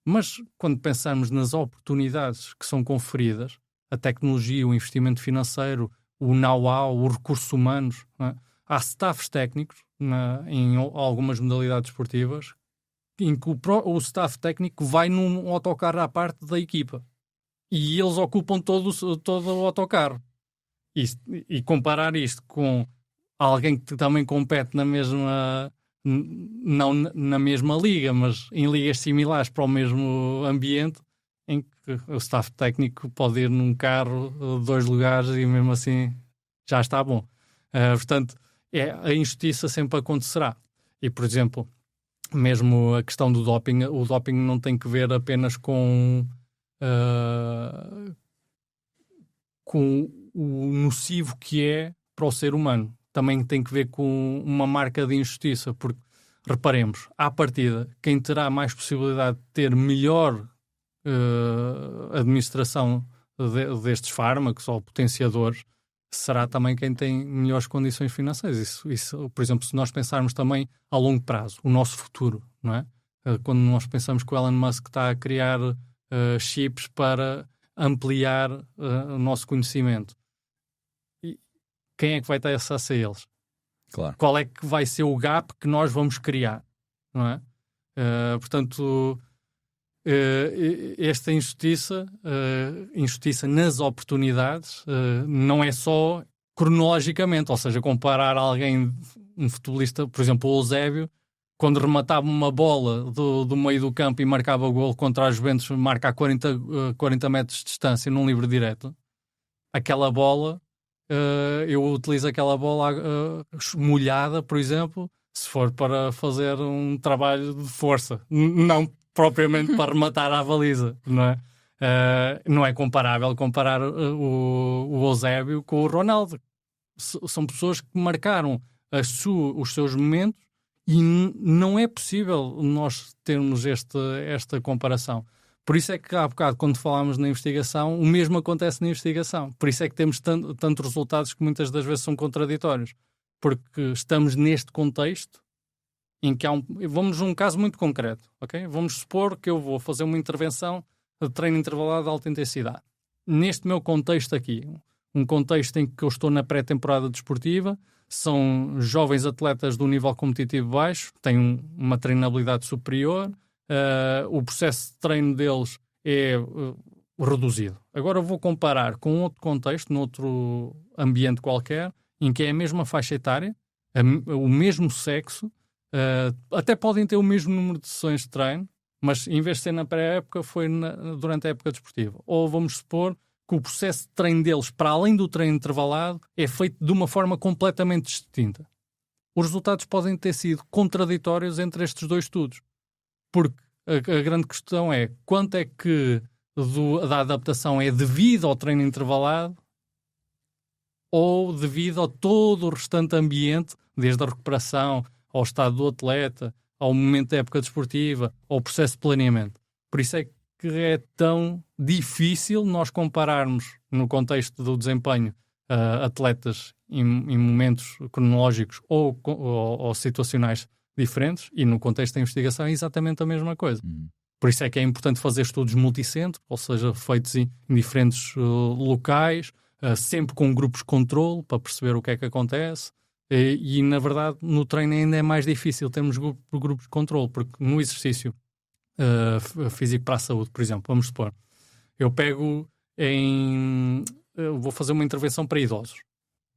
Speaker 1: Mas quando pensamos nas oportunidades que são conferidas, a tecnologia, o investimento financeiro, o know-how, os recursos humanos, não é? Há staffs técnicos em algumas modalidades esportivas em que o staff técnico vai num autocarro à parte da equipa e eles ocupam todo o autocarro. E comparar isto com alguém que também compete na mesma, não na mesma liga, mas em ligas similares para o mesmo ambiente, em que o staff técnico pode ir num carro 2 lugares e mesmo assim já está bom. Portanto, a injustiça sempre acontecerá. E, por exemplo, mesmo a questão do doping, o doping não tem que ver apenas com o nocivo que é para o ser humano. Também tem que ver com uma marca de injustiça, porque, reparemos, à partida, quem terá mais possibilidade de ter melhor administração destes fármacos ou potenciadores será também quem tem melhores condições financeiras. Isso, por exemplo, se nós pensarmos também a longo prazo, o nosso futuro, não é? Quando nós pensamos que o Elon Musk está a criar chips para ampliar o nosso conhecimento, e quem é que vai ter acesso a eles?
Speaker 3: Claro.
Speaker 1: Qual é que vai ser o gap que nós vamos criar, não é? Portanto, esta injustiça nas oportunidades, não é só cronologicamente, ou seja, comparar alguém, um futebolista, por exemplo, o Eusébio, quando rematava uma bola do meio do campo e marcava o golo contra a Juventus, marca a 40 metros de distância num livre direto, aquela bola, eu utilizo aquela bola molhada, por exemplo, se for para fazer um trabalho de força, não propriamente para rematar à baliza, não é? Não é comparável comparar o Eusébio com o Ronaldo. São pessoas que marcaram os seus momentos e não é possível nós termos esta comparação. Por isso é que há bocado, quando falámos na investigação, o mesmo acontece na investigação. Por isso é que temos tantos resultados que muitas das vezes são contraditórios. Porque estamos neste contexto em que vamos num caso muito concreto, ok? Vamos supor que eu vou fazer uma intervenção de treino intervalado de alta intensidade. Neste meu contexto aqui, um contexto em que eu estou na pré-temporada desportiva, são jovens atletas de um nível competitivo baixo, têm uma treinabilidade superior, o processo de treino deles é reduzido. Agora eu vou comparar com outro contexto, noutro ambiente qualquer, em que é a mesma faixa etária, o mesmo sexo, Até podem ter o mesmo número de sessões de treino, mas em vez de ser na pré-época, foi durante a época desportiva. Ou vamos supor que o processo de treino deles, para além do treino intervalado, é feito de uma forma completamente distinta. Os resultados podem ter sido contraditórios entre estes dois estudos. Porque a grande questão é quanto é que da adaptação é devido ao treino intervalado ou devido a todo o restante ambiente, desde a recuperação ao estado do atleta, ao momento da época desportiva, ao processo de planeamento. Por isso é que é tão difícil nós compararmos, no contexto do desempenho, atletas em momentos cronológicos ou situacionais diferentes, e no contexto da investigação é exatamente a mesma coisa. Por isso é que é importante fazer estudos multicentro, ou seja, feitos em diferentes locais, sempre com grupos de controle, para perceber o que é que acontece. E, na verdade, no treino ainda é mais difícil termos grupos de controle, porque no exercício físico para a saúde, por exemplo, vamos supor, eu vou fazer uma intervenção para idosos.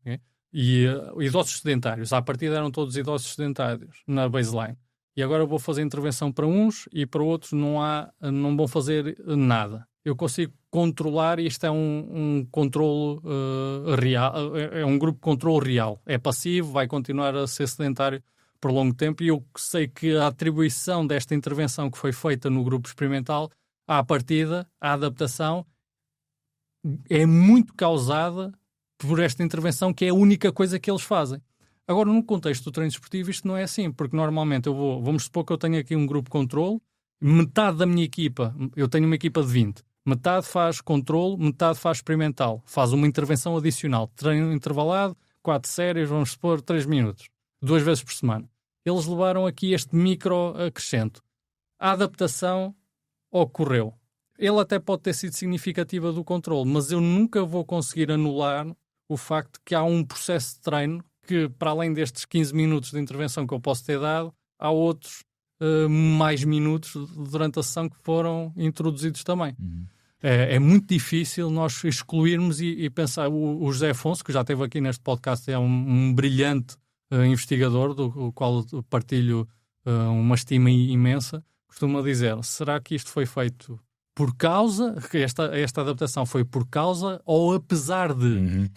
Speaker 1: Okay? E idosos sedentários, à partida eram todos idosos sedentários na baseline. E agora vou fazer intervenção para uns e para outros não vão fazer nada. Eu consigo controlar, e isto é um controlo real, é um grupo de controle real. É passivo, vai continuar a ser sedentário por longo tempo, e eu sei que a atribuição desta intervenção que foi feita no grupo experimental, à partida, a adaptação, é muito causada por esta intervenção, que é a única coisa que eles fazem. Agora, no contexto do treino desportivo, isto não é assim, porque normalmente vamos supor que eu tenho aqui um grupo de controle, metade da minha equipa, eu tenho uma equipa de 20, metade faz controle, metade faz experimental, faz uma intervenção adicional, treino intervalado, 4 séries, vamos supor 3 minutos, 2 vezes por semana. Eles levaram aqui este micro acrescento. A adaptação ocorreu. Ele até pode ter sido significativa do controle, mas eu nunca vou conseguir anular o facto que há um processo de treino que, para além destes 15 minutos de intervenção que eu posso ter dado, há outros mais minutos durante a sessão que foram introduzidos também. É muito difícil nós excluirmos e pensar. O José Afonso, que já esteve aqui neste podcast, é um brilhante investigador, do qual partilho uma estima imensa, costuma dizer: será que isto foi feito por causa, que esta adaptação foi por causa ou apesar de?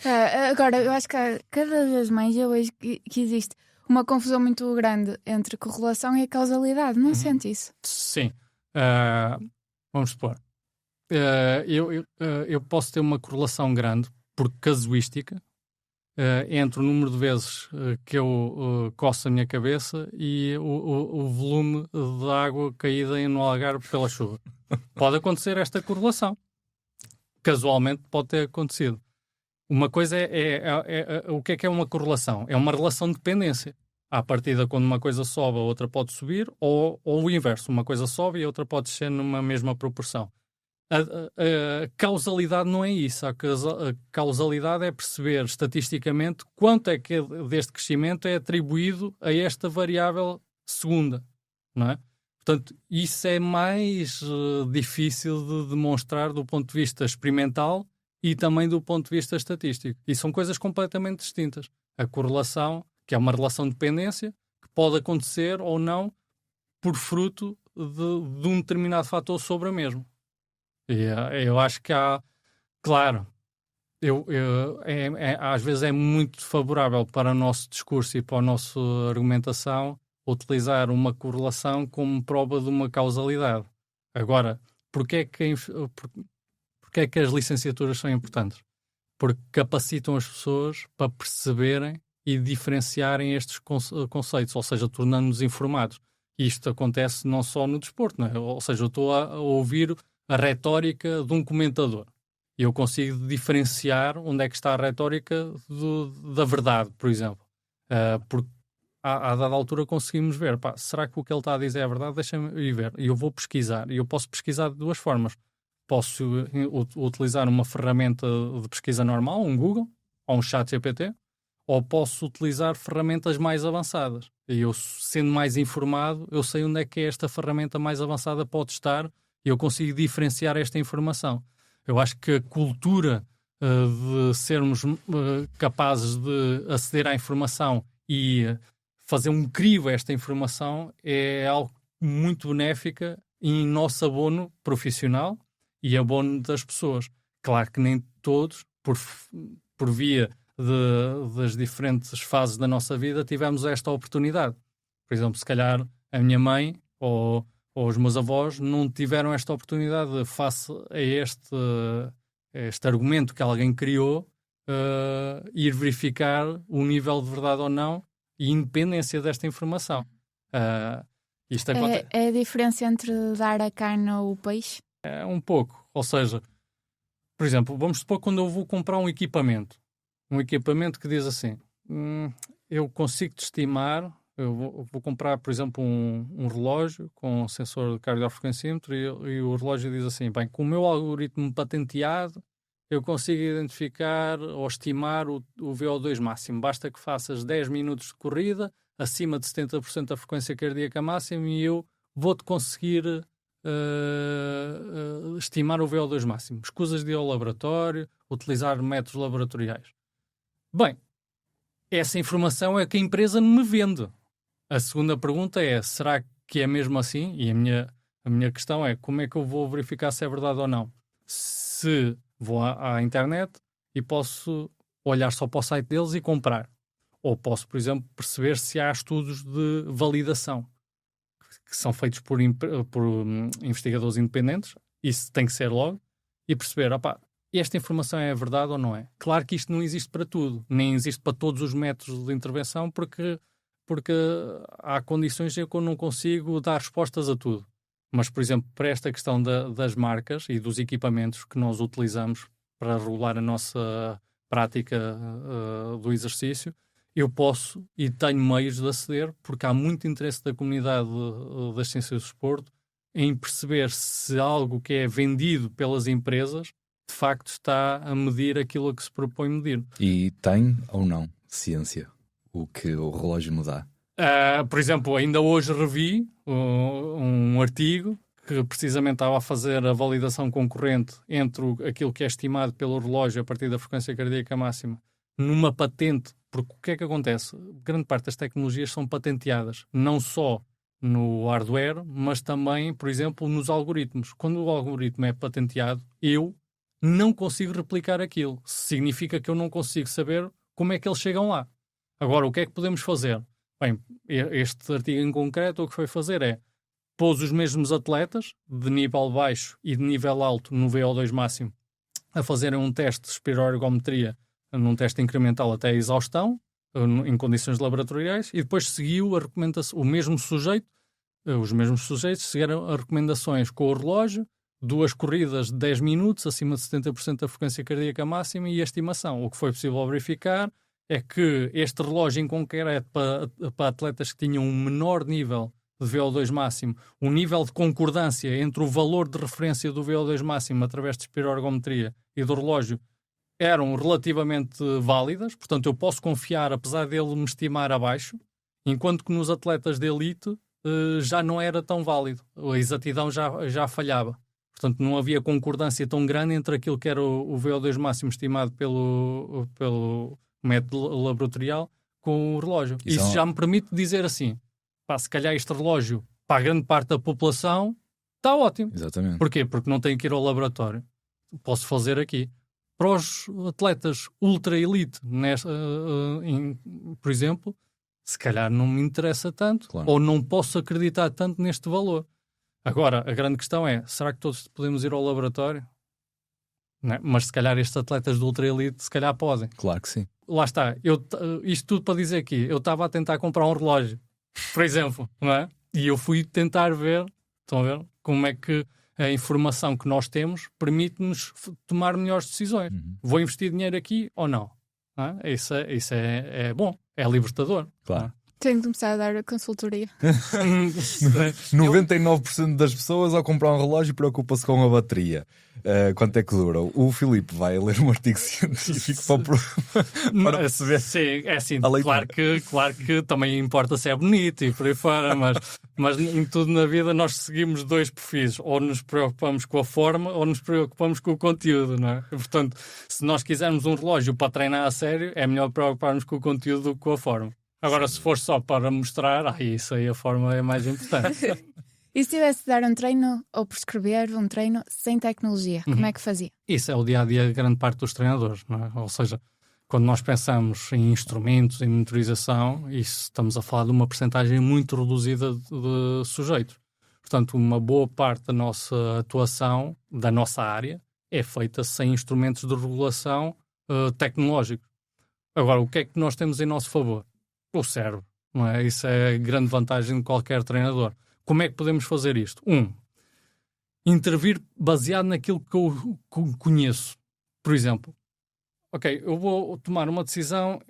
Speaker 2: Agora, eu acho que cada vez mais eu vejo que existe uma confusão muito grande entre correlação e causalidade. Não sente isso?
Speaker 1: Sim. Vamos supor. Eu posso ter uma correlação grande, por casuística, entre o número de vezes que eu coço a minha cabeça e o volume de água caída no Algarve pela chuva. Pode acontecer esta correlação. Casualmente pode ter acontecido. Uma coisa o que é uma correlação? É uma relação de dependência. À partida, quando uma coisa sobe, a outra pode subir, ou o inverso. Uma coisa sobe e a outra pode descer numa mesma proporção. A causalidade não é isso. A causalidade é perceber estatisticamente quanto é que deste crescimento é atribuído a esta variável segunda, não é? Portanto, isso é mais difícil de demonstrar do ponto de vista experimental e também do ponto de vista estatístico. E são coisas completamente distintas. A correlação, que é uma relação de dependência, que pode acontecer ou não por fruto de um determinado fator sobre a mesma. E eu acho que há, claro, às vezes é muito favorável para o nosso discurso e para a nossa argumentação utilizar uma correlação como prova de uma causalidade. Agora, porquê é que as licenciaturas são importantes? Porque capacitam as pessoas para perceberem e diferenciarem estes conceitos, ou seja, tornando-nos informados. E isto acontece não só no desporto, não é? Ou seja, eu estou a ouvir a retórica de um comentador. E eu consigo diferenciar onde é que está a retórica da verdade, por exemplo. Porque a dada altura conseguimos ver, será que o que ele está a dizer é verdade? Deixa-me ir ver. E eu vou pesquisar. E eu posso pesquisar de duas formas. Posso utilizar uma ferramenta de pesquisa normal, um Google, ou um ChatGPT, ou posso utilizar ferramentas mais avançadas. E eu, sendo mais informado, eu sei onde é que esta ferramenta mais avançada pode estar e eu consigo diferenciar esta informação. Eu acho que a cultura de sermos capazes de aceder à informação e fazer um crivo a esta informação é algo muito benéfica em nosso abono profissional e abono das pessoas. Claro que nem todos, por via das diferentes fases da nossa vida, tivemos esta oportunidade. Por exemplo, se calhar a minha mãe ou os meus avós não tiveram esta oportunidade face a este argumento que alguém criou, ir verificar o nível de verdade ou não e independência desta informação. Isto acontece.
Speaker 2: É a diferença entre dar a carne ou o peixe?
Speaker 1: É um pouco. Ou seja, por exemplo, vamos supor quando eu vou comprar um equipamento que diz assim, eu consigo-te estimar, eu vou comprar, por exemplo, um relógio com um sensor de cardiofrequencímetro e o relógio diz assim, bem, com o meu algoritmo patenteado, eu consigo identificar ou estimar o VO2 máximo. Basta que faças 10 minutos de corrida, acima de 70% da frequência cardíaca máxima, e eu vou-te conseguir estimar o VO2 máximo. Escusas de ir ao laboratório, utilizar métodos laboratoriais. Bem, essa informação é que a empresa me vende. A segunda pergunta é, será que é mesmo assim? E a minha questão é, como é que eu vou verificar se é verdade ou não? Se vou à internet e posso olhar só para o site deles e comprar. Ou posso, por exemplo, perceber se há estudos de validação que são feitos por investigadores independentes, isso tem que ser logo, e perceber, esta informação é verdade ou não é? Claro que isto não existe para tudo, nem existe para todos os métodos de intervenção, porque há condições em que eu não consigo dar respostas a tudo. Mas, por exemplo, para esta questão das marcas e dos equipamentos que nós utilizamos para regular a nossa prática do exercício, eu posso e tenho meios de aceder, porque há muito interesse da comunidade das ciências do desporto em perceber se algo que é vendido pelas empresas de facto está a medir aquilo a que se propõe medir.
Speaker 3: E tem ou não ciência o que o relógio me dá?
Speaker 1: Por exemplo, ainda hoje revi um artigo que precisamente estava a fazer a validação concorrente entre aquilo que é estimado pelo relógio a partir da frequência cardíaca máxima numa patente, porque o que é que acontece? Grande parte das tecnologias são patenteadas, não só no hardware, mas também, por exemplo, nos algoritmos. Quando o algoritmo é patenteado, eu não consigo replicar aquilo. Significa que eu não consigo saber como é que eles chegam lá. Agora, o que é que podemos fazer? Bem, este artigo em concreto o que foi fazer é pôs os mesmos atletas de nível baixo e de nível alto no VO2 máximo a fazerem um teste de espiroergometria num teste incremental até a exaustão, em condições laboratoriais, e depois seguiu a recomendação, os mesmos sujeitos seguiram as recomendações com o relógio, 2 corridas de 10 minutos, acima de 70% da frequência cardíaca máxima e a estimação. O que foi possível verificar é que este relógio em concreto para atletas que tinham um menor nível de VO2 máximo, o nível de concordância entre o valor de referência do VO2 máximo através de espiroergometria e do relógio eram relativamente válidas, portanto eu posso confiar, apesar dele me estimar abaixo, enquanto que nos atletas de elite já não era tão válido, a exatidão já falhava. Portanto, não havia concordância tão grande entre aquilo que era o VO2 máximo estimado pelo método laboratorial com o relógio. Isso já me permite dizer assim, se calhar este relógio, para a grande parte da população, está ótimo.
Speaker 3: Exatamente.
Speaker 1: Porquê? Porque não tenho que ir ao laboratório. Posso fazer aqui. Para os atletas ultra-elite, por exemplo, se calhar não me interessa tanto, claro, ou não posso acreditar tanto neste valor. Agora, a grande questão é, será que todos podemos ir ao laboratório? Não é? Mas se calhar estes atletas de ultra-elite, se calhar podem.
Speaker 3: Claro que sim.
Speaker 1: Lá está. Isto tudo para dizer que eu estava a tentar comprar um relógio, por exemplo, não é? E eu fui tentar ver, estão a ver, como é que a informação que nós temos permite-nos tomar melhores decisões. Vou investir dinheiro aqui ou não? É? Isso é bom, é libertador.
Speaker 3: Claro.
Speaker 2: Tenho que começar a dar a consultoria.
Speaker 3: 99% das pessoas ao comprar um relógio preocupa-se com a bateria. Quanto é que dura? O Filipe vai ler um artigo científico para perceber.
Speaker 1: Sim, é assim, claro que também importa se é bonito e por aí fora, mas em tudo na vida nós seguimos 2 perfis, ou nos preocupamos com a forma ou nos preocupamos com o conteúdo, não é? Portanto, se nós quisermos um relógio para treinar a sério, é melhor preocuparmos com o conteúdo do que com a forma. Agora, se for só para mostrar, isso aí a forma é mais importante.
Speaker 2: E se tivesse de dar um treino ou prescrever um treino sem tecnologia, como é que fazia?
Speaker 1: Isso é o dia-a-dia de grande parte dos treinadores, não é? Ou seja, quando nós pensamos em instrumentos, em monitorização, isso estamos a falar de uma percentagem muito reduzida de sujeitos. Portanto, uma boa parte da nossa atuação, da nossa área, é feita sem instrumentos de regulação tecnológicos. Agora, o que é que nós temos em nosso favor? O cérebro, não é? Isso é a grande vantagem de qualquer treinador. Como é que podemos fazer isto? Intervir baseado naquilo que eu conheço. Por exemplo, ok, eu vou tomar uma decisão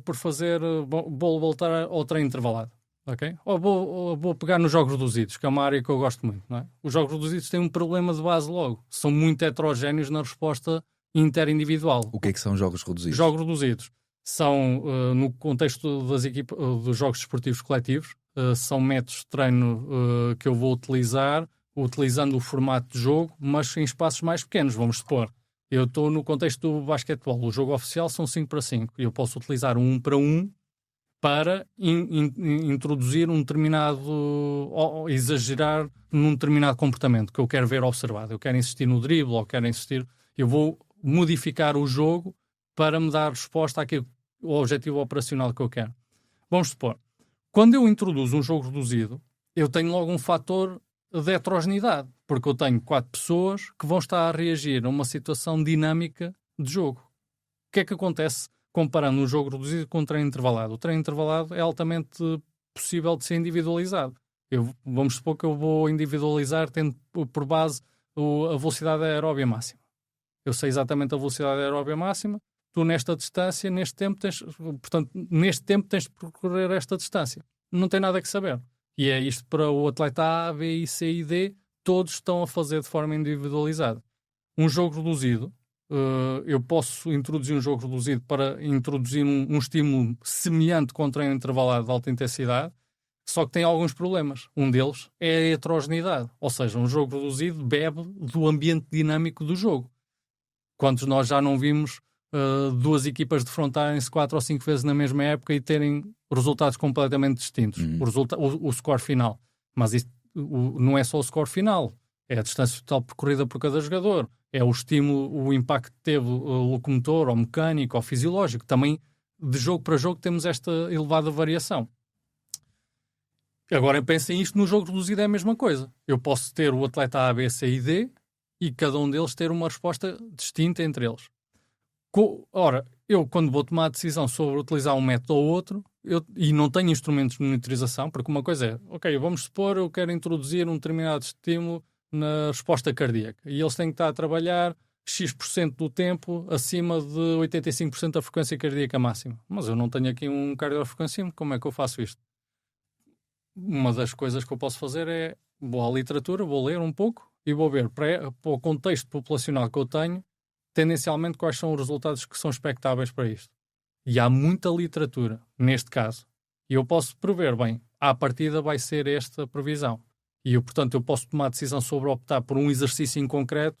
Speaker 1: por fazer, vou voltar ao treino intervalado. Okay? Ou vou pegar nos jogos reduzidos, que é uma área que eu gosto muito. Não é? Os jogos reduzidos têm um problema de base logo. São muito heterogéneos na resposta interindividual.
Speaker 3: O que é que são jogos reduzidos?
Speaker 1: Jogos reduzidos são, no contexto dos jogos desportivos coletivos, são métodos de treino que eu vou utilizar, utilizando o formato de jogo, mas em espaços mais pequenos, vamos supor. Eu estou no contexto do basquetebol. O jogo oficial são 5-5. E eu posso utilizar um 1-1 para introduzir um determinado, ou exagerar num determinado comportamento que eu quero ver observado. Eu quero insistir no drible, ou quero insistir... Eu vou modificar o jogo para me dar resposta àquele objetivo operacional que eu quero. Vamos supor, quando eu introduzo um jogo reduzido, eu tenho logo um fator de heterogeneidade, porque eu tenho 4 pessoas que vão estar a reagir a uma situação dinâmica de jogo. O que é que acontece comparando um jogo reduzido com um treino intervalado? O treino intervalado é altamente possível de ser individualizado. Vamos supor que eu vou individualizar tendo por base a velocidade aeróbia máxima. Eu sei exatamente a velocidade aeróbia máxima, tu nesta distância, neste tempo tens de percorrer esta distância. Não tem nada que saber. E é isto para o atleta A, B, I, C e D, todos estão a fazer de forma individualizada. Um jogo reduzido, eu posso introduzir um jogo reduzido para introduzir um estímulo semelhante com um treino intervalado de alta intensidade, só que tem alguns problemas. Um deles é a heterogeneidade, ou seja, um jogo reduzido bebe do ambiente dinâmico do jogo. Quantos nós já não vimos duas equipas defrontarem-se 4 ou 5 vezes na mesma época e terem resultados completamente distintos? O score final. Mas isto não é só o score final. É a distância total percorrida por cada jogador. É o estímulo, o impacto que teve o locomotor, ou mecânico, ou fisiológico. Também, de jogo para jogo, temos esta elevada variação. Agora, pensem isto no jogo reduzido é a mesma coisa. Eu posso ter o atleta A, B, C e D e cada um deles ter uma resposta distinta entre eles. Ora, eu quando vou tomar a decisão sobre utilizar um método ou outro, e não tenho instrumentos de monitorização, porque uma coisa é, ok, vamos supor, eu quero introduzir um determinado estímulo na resposta cardíaca, e eles têm que estar a trabalhar X% do tempo acima de 85% da frequência cardíaca máxima. Mas eu não tenho aqui um cardiofrequencímetro, como é que eu faço isto? Uma das coisas que eu posso fazer é, vou à literatura, vou ler um pouco, e vou ver para o contexto populacional que eu tenho, tendencialmente quais são os resultados que são expectáveis para isto. E há muita literatura, neste caso. E eu posso prever, bem, à partida vai ser esta previsão. E, portanto, eu posso tomar a decisão sobre optar por um exercício em concreto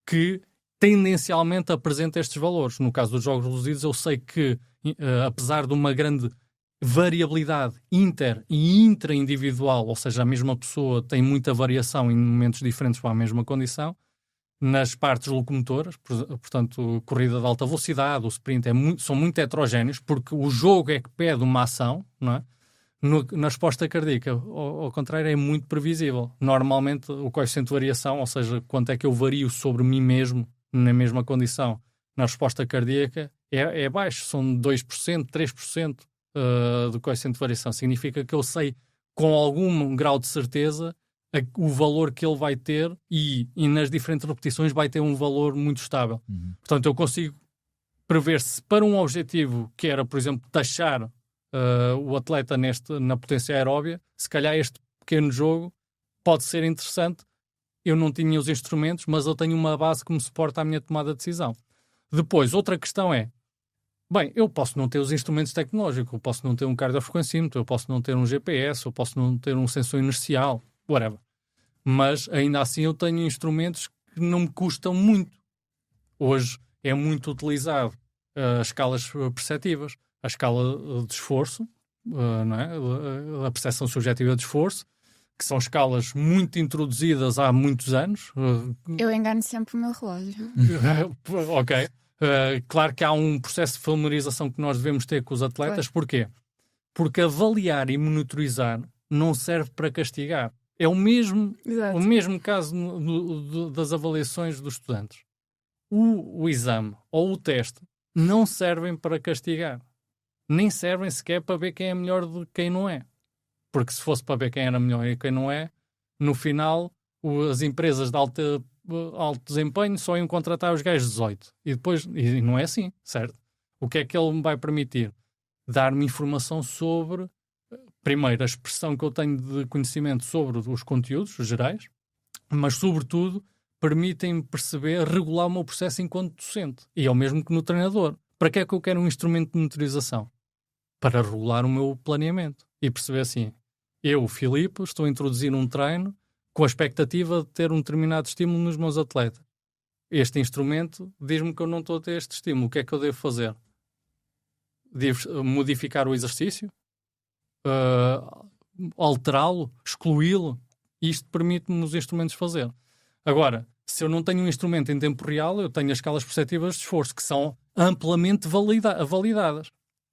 Speaker 1: que tendencialmente apresenta estes valores. No caso dos jogos reduzidos, eu sei que, apesar de uma grande variabilidade inter e intra-individual, ou seja, a mesma pessoa tem muita variação em momentos diferentes para a mesma condição, nas partes locomotoras, portanto, corrida de alta velocidade, o sprint são muito heterogéneos, porque o jogo é que pede uma ação, não é? Na resposta cardíaca, ao contrário, é muito previsível. Normalmente, o coeficiente de variação, ou seja, quanto é que eu vario sobre mim mesmo na mesma condição, na resposta cardíaca, é baixo, são 2%, 3%. Do coeficiente de variação. Significa que eu sei com algum grau de certeza o valor que ele vai ter e nas diferentes repetições vai ter um valor muito estável. Portanto, eu consigo prever se para um objetivo que era, por exemplo, taxar o atleta na potência aeróbia, se calhar este pequeno jogo pode ser interessante. Eu não tinha os instrumentos, mas eu tenho uma base que me suporta a minha tomada de decisão. Depois, outra questão é, bem, eu posso não ter os instrumentos tecnológicos, eu posso não ter um cardiofrequencímetro, eu posso não ter um GPS, eu posso não ter um sensor inercial, whatever. Mas, ainda assim, eu tenho instrumentos que não me custam muito. Hoje é muito utilizado as escalas perceptivas, a escala de esforço, não é? A percepção subjetiva de esforço, que são escalas muito introduzidas há muitos anos.
Speaker 2: Eu engano sempre o meu relógio.
Speaker 1: Ok. Claro que há um processo de familiarização que nós devemos ter com os atletas. Porquê? Porque avaliar e monitorizar não serve para castigar. É o mesmo caso das avaliações dos estudantes. O exame ou o teste não servem para castigar. Nem servem sequer para ver quem é melhor de quem não é. Porque se fosse para ver quem era melhor e quem não é, no final as empresas de alto desempenho só iam contratar os gajos 18. E não é assim, certo? O que é que ele me vai permitir? Dar-me informação sobre, primeiro, a expressão que eu tenho de conhecimento sobre os conteúdos gerais, mas, sobretudo, permitem-me perceber, regular o meu processo enquanto docente. E é o mesmo que no treinador. Para que é que eu quero um instrumento de monitorização? Para regular o meu planeamento e perceber assim, eu, Filipe, estou a introduzir um treino com a expectativa de ter um determinado estímulo nos meus atletas. Este instrumento diz-me que eu não estou a ter este estímulo. O que é que eu devo fazer? Devo modificar o exercício? Alterá-lo? Excluí-lo? Isto permite-me os instrumentos fazer. Agora, se eu não tenho um instrumento em tempo real, eu tenho as escalas perceptivas de esforço, que são amplamente validadas,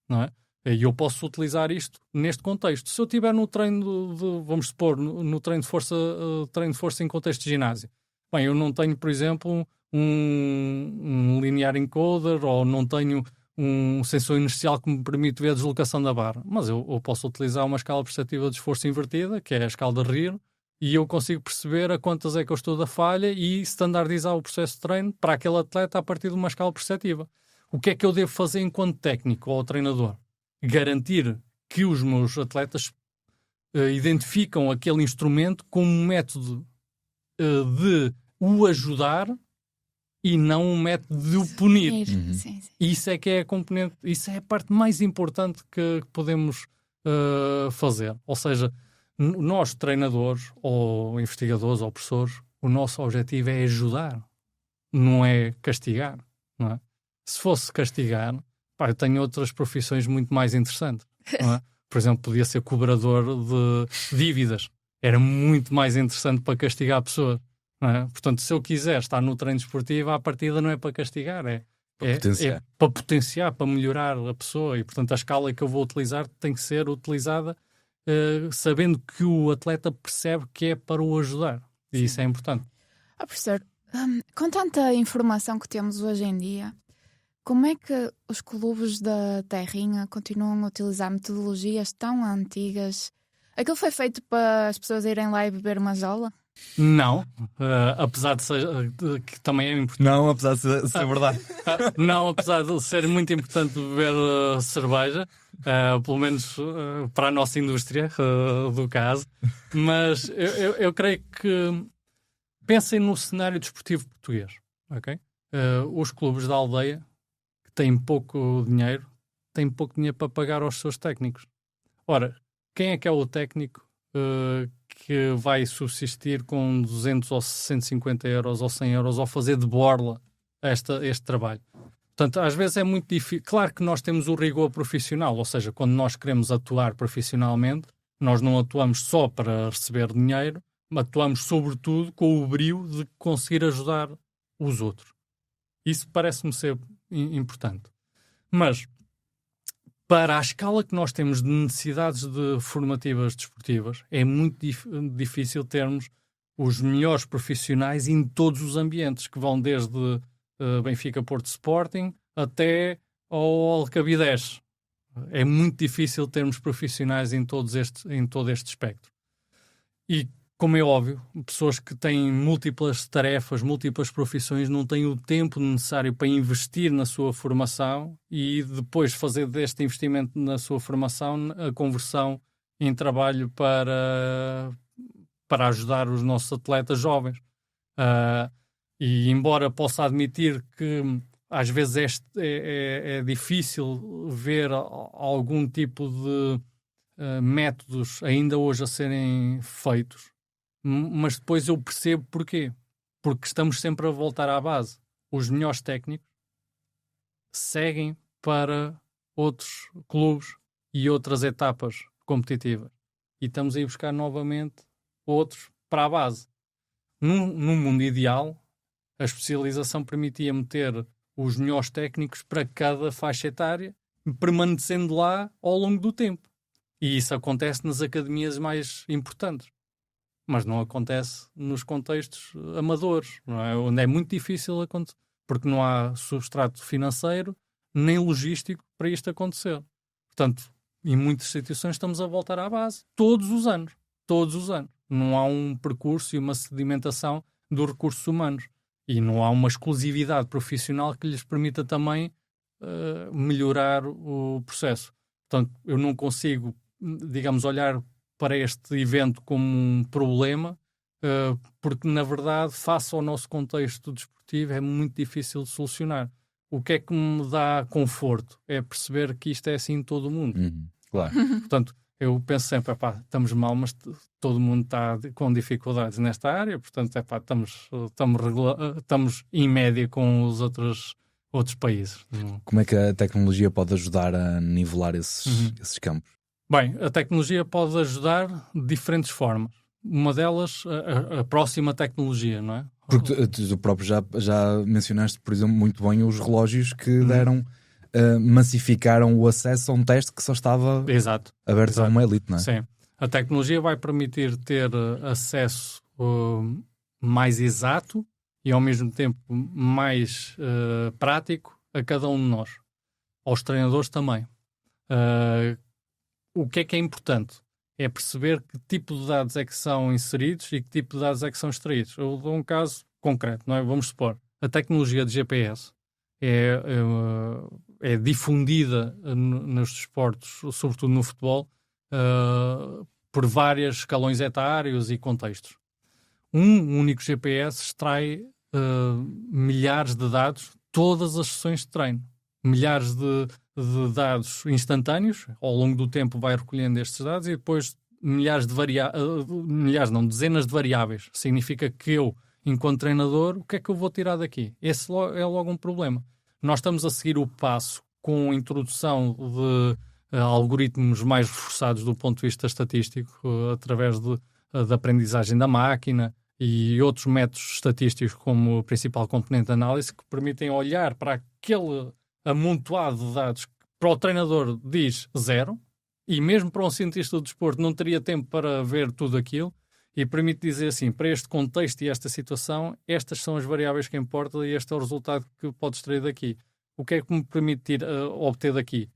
Speaker 1: não é? E eu posso utilizar isto neste contexto. Se eu estiver no treino vamos supor, no treino de força em contexto de ginásio, bem, eu não tenho, por exemplo, um linear encoder ou não tenho um sensor inercial que me permite ver a deslocação da barra, mas eu posso utilizar uma escala perceptiva de esforço invertida, que é a escala de RIR, e eu consigo perceber a quantas é que eu estou da falha e standardizar o processo de treino para aquele atleta a partir de uma escala perceptiva. O que é que eu devo fazer enquanto técnico ou treinador? Garantir que os meus atletas identificam aquele instrumento como um método de o ajudar e não um método de o punir.
Speaker 2: Sim.
Speaker 1: Isso é que é a componente, isso é a parte mais importante que podemos fazer. Ou seja, nós, treinadores, ou investigadores, ou professores, o nosso objetivo é ajudar, não é castigar, não é? Se fosse castigar, eu tenho outras profissões muito mais interessantes, não é? Por exemplo, podia ser cobrador de dívidas. Era muito mais interessante para castigar a pessoa, não é? Portanto, se eu quiser estar no treino desportivo, à partida não é para castigar, é para potenciar, para melhorar a pessoa. E, portanto, a escala que eu vou utilizar tem que ser utilizada sabendo que o atleta percebe que é para o ajudar. E isso é importante.
Speaker 2: Professor, com tanta informação que temos hoje em dia, como é que os clubes da Terrinha continuam a utilizar metodologias tão antigas? Aquilo foi feito para as pessoas irem lá e beber uma jola?
Speaker 1: Não, apesar de ser, que também é importante.
Speaker 3: Não, apesar de ser verdade.
Speaker 1: Não, apesar de ser muito importante beber cerveja, pelo menos para a nossa indústria do caso, mas eu creio que pensem no cenário desportivo português, ok? Os clubes da aldeia que têm pouco dinheiro para pagar aos seus técnicos. Ora, quem é que é o técnico que vai subsistir com 200 ou 150 euros ou 100 euros ou fazer de borla este trabalho? Portanto, às vezes é muito difícil. Claro que nós temos o rigor profissional, ou seja, quando nós queremos atuar profissionalmente, nós não atuamos só para receber dinheiro, mas atuamos sobretudo com o brio de conseguir ajudar os outros. Isso parece-me ser importante. Mas, para a escala que nós temos de necessidades formativas desportivas, é muito difícil termos os melhores profissionais em todos os ambientes, que vão desde Benfica Porto Sporting até ao Alcabidez. É muito difícil termos profissionais em todo este espectro. E, como é óbvio, pessoas que têm múltiplas tarefas, múltiplas profissões, não têm o tempo necessário para investir na sua formação e depois fazer deste investimento na sua formação a conversão em trabalho para ajudar os nossos atletas jovens. E embora possa admitir que às vezes é difícil ver algum tipo de métodos ainda hoje a serem feitos, mas depois eu percebo porquê. Porque estamos sempre a voltar à base. Os melhores técnicos seguem para outros clubes e outras etapas competitivas. E estamos a ir buscar novamente outros para a base. Num mundo ideal, a especialização permitia-me ter os melhores técnicos para cada faixa etária, permanecendo lá ao longo do tempo. E isso acontece nas academias mais importantes. Mas não acontece nos contextos amadores, não é? Onde é muito difícil acontecer, porque não há substrato financeiro nem logístico para isto acontecer. Portanto, em muitas situações estamos a voltar à base, todos os anos. Não há um percurso e uma sedimentação dos recursos humanos. E não há uma exclusividade profissional que lhes permita também melhorar o processo. Portanto, eu não consigo, digamos, olhar para este evento como um problema, porque, na verdade, face ao nosso contexto desportivo, é muito difícil de solucionar. O que é que me dá conforto? É perceber que isto é assim em todo o mundo.
Speaker 3: Claro.
Speaker 1: Portanto, eu penso sempre, estamos mal, mas todo mundo está com dificuldades nesta área, portanto, estamos em média com os outros países.
Speaker 3: Como é que a tecnologia pode ajudar a nivelar esses campos?
Speaker 1: Bem, a tecnologia pode ajudar de diferentes formas. Uma delas, a próxima tecnologia, não é?
Speaker 3: Porque tu próprio já mencionaste, por exemplo, muito bem os relógios que deram, massificaram o acesso a um teste que só estava aberto a uma elite, não é?
Speaker 1: Sim. A tecnologia vai permitir ter acesso mais exato e ao mesmo tempo mais prático a cada um de nós. Aos treinadores também. O que é importante? É perceber que tipo de dados é que são inseridos e que tipo de dados é que são extraídos. Eu dou um caso concreto, não é? Vamos supor, a tecnologia de GPS é difundida nos desportos, sobretudo no futebol, por vários escalões etários e contextos. Um único GPS extrai milhares de dados, todas as sessões de treino. Milhares de dados instantâneos, ao longo do tempo vai recolhendo estes dados e depois dezenas de variáveis. Significa que eu, enquanto treinador, o que é que eu vou tirar daqui? Esse é logo um problema. Nós estamos a seguir o passo com a introdução de algoritmos mais reforçados do ponto de vista estatístico, através da aprendizagem da máquina e outros métodos estatísticos como o principal componente de análise, que permitem olhar para aquele amontoado de dados que para o treinador diz zero, e mesmo para um cientista do desporto não teria tempo para ver tudo aquilo, e permite dizer assim, para este contexto e esta situação, estas são as variáveis que importam e este é o resultado que pode extrair daqui. O que é que me permite obter daqui?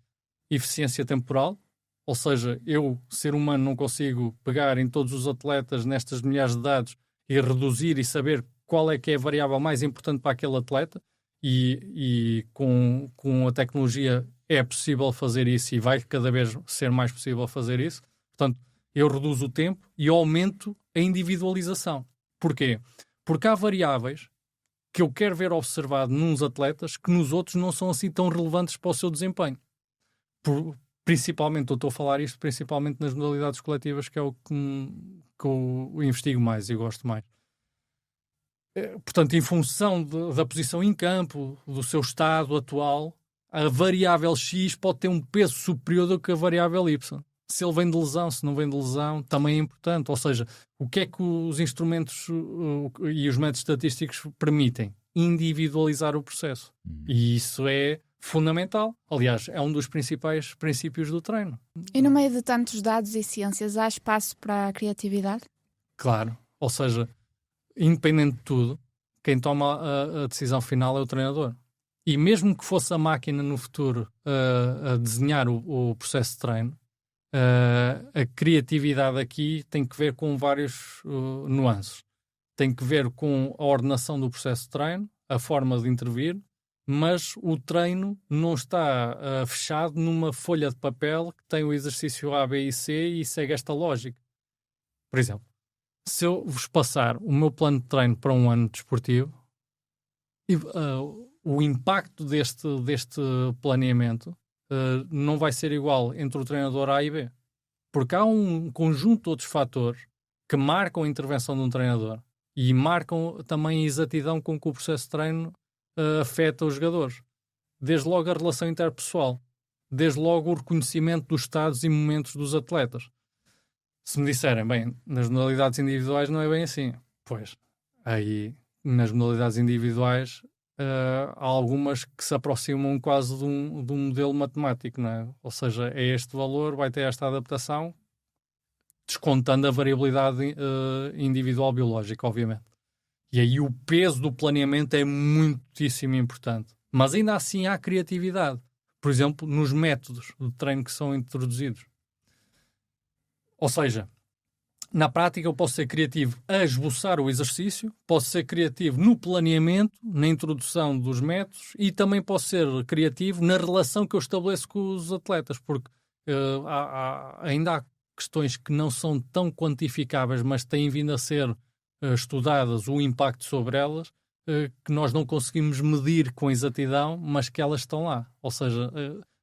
Speaker 1: Eficiência temporal, ou seja, eu, ser humano, não consigo pegar em todos os atletas nestas milhares de dados e reduzir e saber qual é que é a variável mais importante para aquele atleta, e com a tecnologia é possível fazer isso e vai cada vez ser mais possível fazer isso. Portanto, eu reduzo o tempo e aumento a individualização. Porquê? Porque há variáveis que eu quero ver observado nos atletas que nos outros não são assim tão relevantes para o seu desempenho. Principalmente, eu estou a falar isto principalmente nas modalidades coletivas, que é o que eu investigo mais e gosto mais. Portanto, em função da posição em campo, do seu estado atual, a variável X pode ter um peso superior do que a variável Y. Se ele vem de lesão, se não vem de lesão, também é importante. Ou seja, o que é que os instrumentos e os métodos estatísticos permitem? Individualizar o processo. E isso é fundamental. Aliás, é um dos principais princípios do treino.
Speaker 2: E no meio de tantos dados e ciências, há espaço para a criatividade?
Speaker 1: Claro. Ou seja, independente de tudo, quem toma a decisão final é o treinador. E mesmo que fosse a máquina no futuro a desenhar o processo de treino, a criatividade aqui tem que ver com vários nuances. Tem que ver com a ordenação do processo de treino, a forma de intervir, mas o treino não está fechado numa folha de papel que tem o exercício A, B e C e segue esta lógica. Por exemplo, se eu vos passar o meu plano de treino para um ano desportivo, o impacto deste planeamento não vai ser igual entre o treinador A e B. Porque há um conjunto de outros fatores que marcam a intervenção de um treinador e marcam também a exatidão com que o processo de treino afeta os jogadores. Desde logo a relação interpessoal. desde logo o reconhecimento dos estados e momentos dos atletas. Se me disserem, bem, nas modalidades individuais não é bem assim. Pois, aí nas modalidades individuais há algumas que se aproximam quase de um modelo matemático, não é? Ou seja, é este valor, vai ter esta adaptação, descontando a variabilidade individual biológica, obviamente. E aí o peso do planeamento é muitíssimo importante. Mas ainda assim há criatividade. Por exemplo, nos métodos de treino que são introduzidos. Ou seja, na prática eu posso ser criativo a esboçar o exercício, posso ser criativo no planeamento, na introdução dos métodos e também posso ser criativo na relação que eu estabeleço com os atletas, porque ainda há questões que não são tão quantificáveis, mas têm vindo a ser estudadas, o impacto sobre elas, que nós não conseguimos medir com exatidão, mas que elas estão lá. Ou seja,